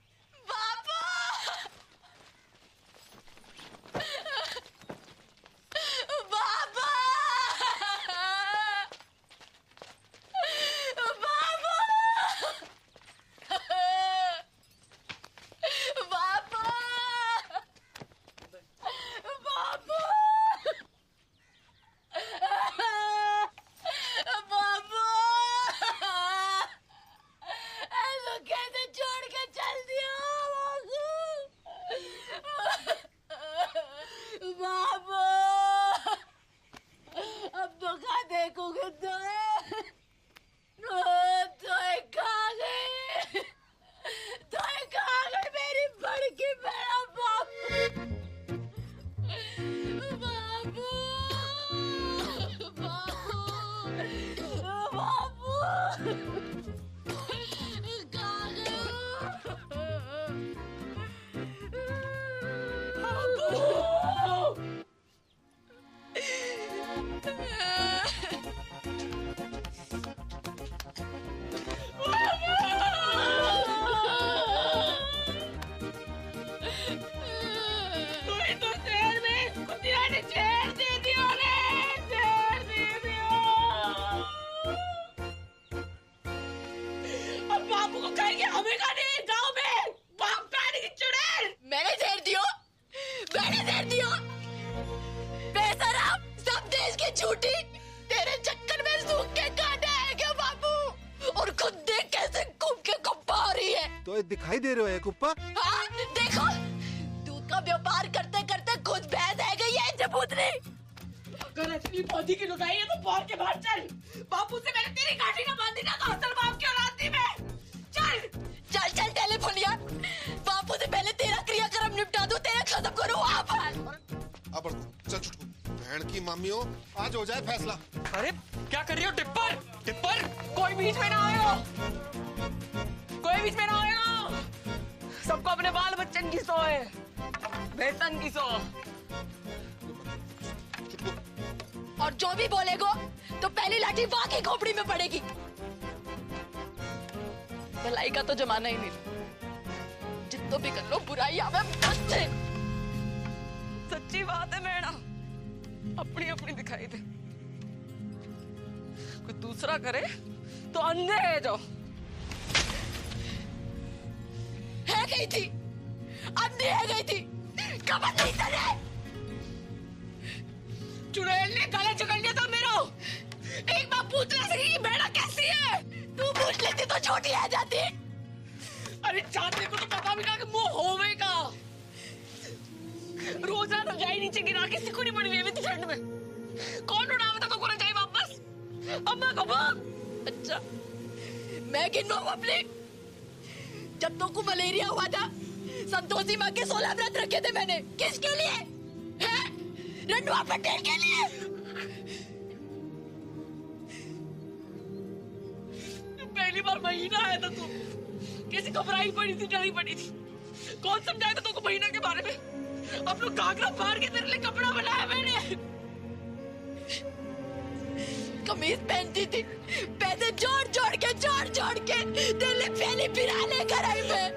दिखाई दे रहे हो कुप्पा? हाँ, देखो तू का व्यापार करते करते खुद भैंस है गई है जबूतरी। अगर असली पौधी की लुगाई है तो बाहर के बाहर चल। बापू से मैंने तेरी गाठी ना बांधी ना तो असल बाप की औलाद थी मैं। चल चल चल टेलीफोनिया, बापू से पहले तेरा क्रियाक्रम निपटा दूं, तेरा खत्म करूं वहां पर। अब चल छुटकू, बहन की मामियों, आज हो जाए फैसला। अरे क्या कर रही हो टिप्पर? टिप्पर कोई बीच में ना आयो, कोई बीच में ना आयो। सबको अपने बाल बच्चन की सो है, वेतन की सो। और जो भी बोलेगो तो पहली लाठी वहां की खोपड़ी में पड़ेगी। भलाई का तो जमाना ही नहीं, जितना भी कर लो बुराई आवे बस से। सच्ची बात है मैडा, अपनी अपनी दिखाई दे, कोई दूसरा करे तो अंधे है जो। है गई थी, अंधी है गई थी, कमर नहीं तने। चुड़ैल ने गला जकड़ लिया था मेरा। एक बार पूछ ना सकी कि मैडा कैसी है। तू पूछ लेती तो छोटी आ जाती। अरे चांदनी को तो पता भी ना कि मुंह होवेगा। रोजा तो जाई नीचे गिरा के सिकुड़ी पड़ी हुई थी ठंड में। कौन उड़ावे था तो कोने जाए वापस? अम्मा को बाप। अच्छा मैं गिनवाऊं अपने? जब तो को मलेरिया हुआ था, संतोषी माँ के 16 व्रत रखे थे मैंने। किसके लिए? हैं? रंडवा पटेल के लिए। पहली बार महीना आया था तू, कैसी घबराई पड़ी थी, डरी पड़ी थी। कौन समझाया था तुमको महीना के बारे में? अब लोग घाघरा फाड़ के तेरे लिए कपड़ा बनाया मैंने। कमीज पहनती थी, पैसे जोड़ जोड़ के तेरे पहले फिरा लेकर आई मैं।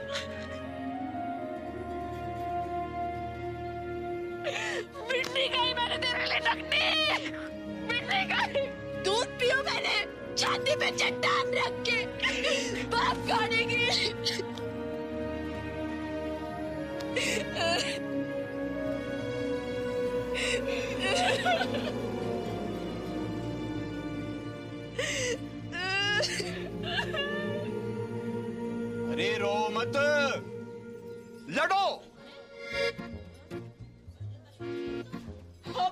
मिट्टी गई मैंने तेरे लिए नकनी, मिट्टी गई। दूध पियो मैंने छाती पे चट्टान रख के, बाप खाने की। अरे रो मत, लड़ो।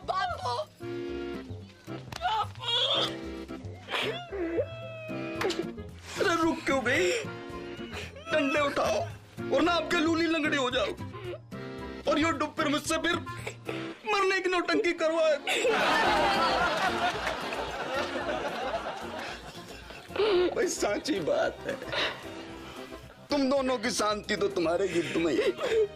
बापू, अरे रुक क्यों गई? डंडे उठाओ वरना आपके लूली लंगड़ी हो जाओ। और यो डुब फिर मुझसे फिर मरने की नौटंकी करवाए। भाई साची बात है, तुम दोनों की शांति तो तुम्हारे युद्ध में ही है।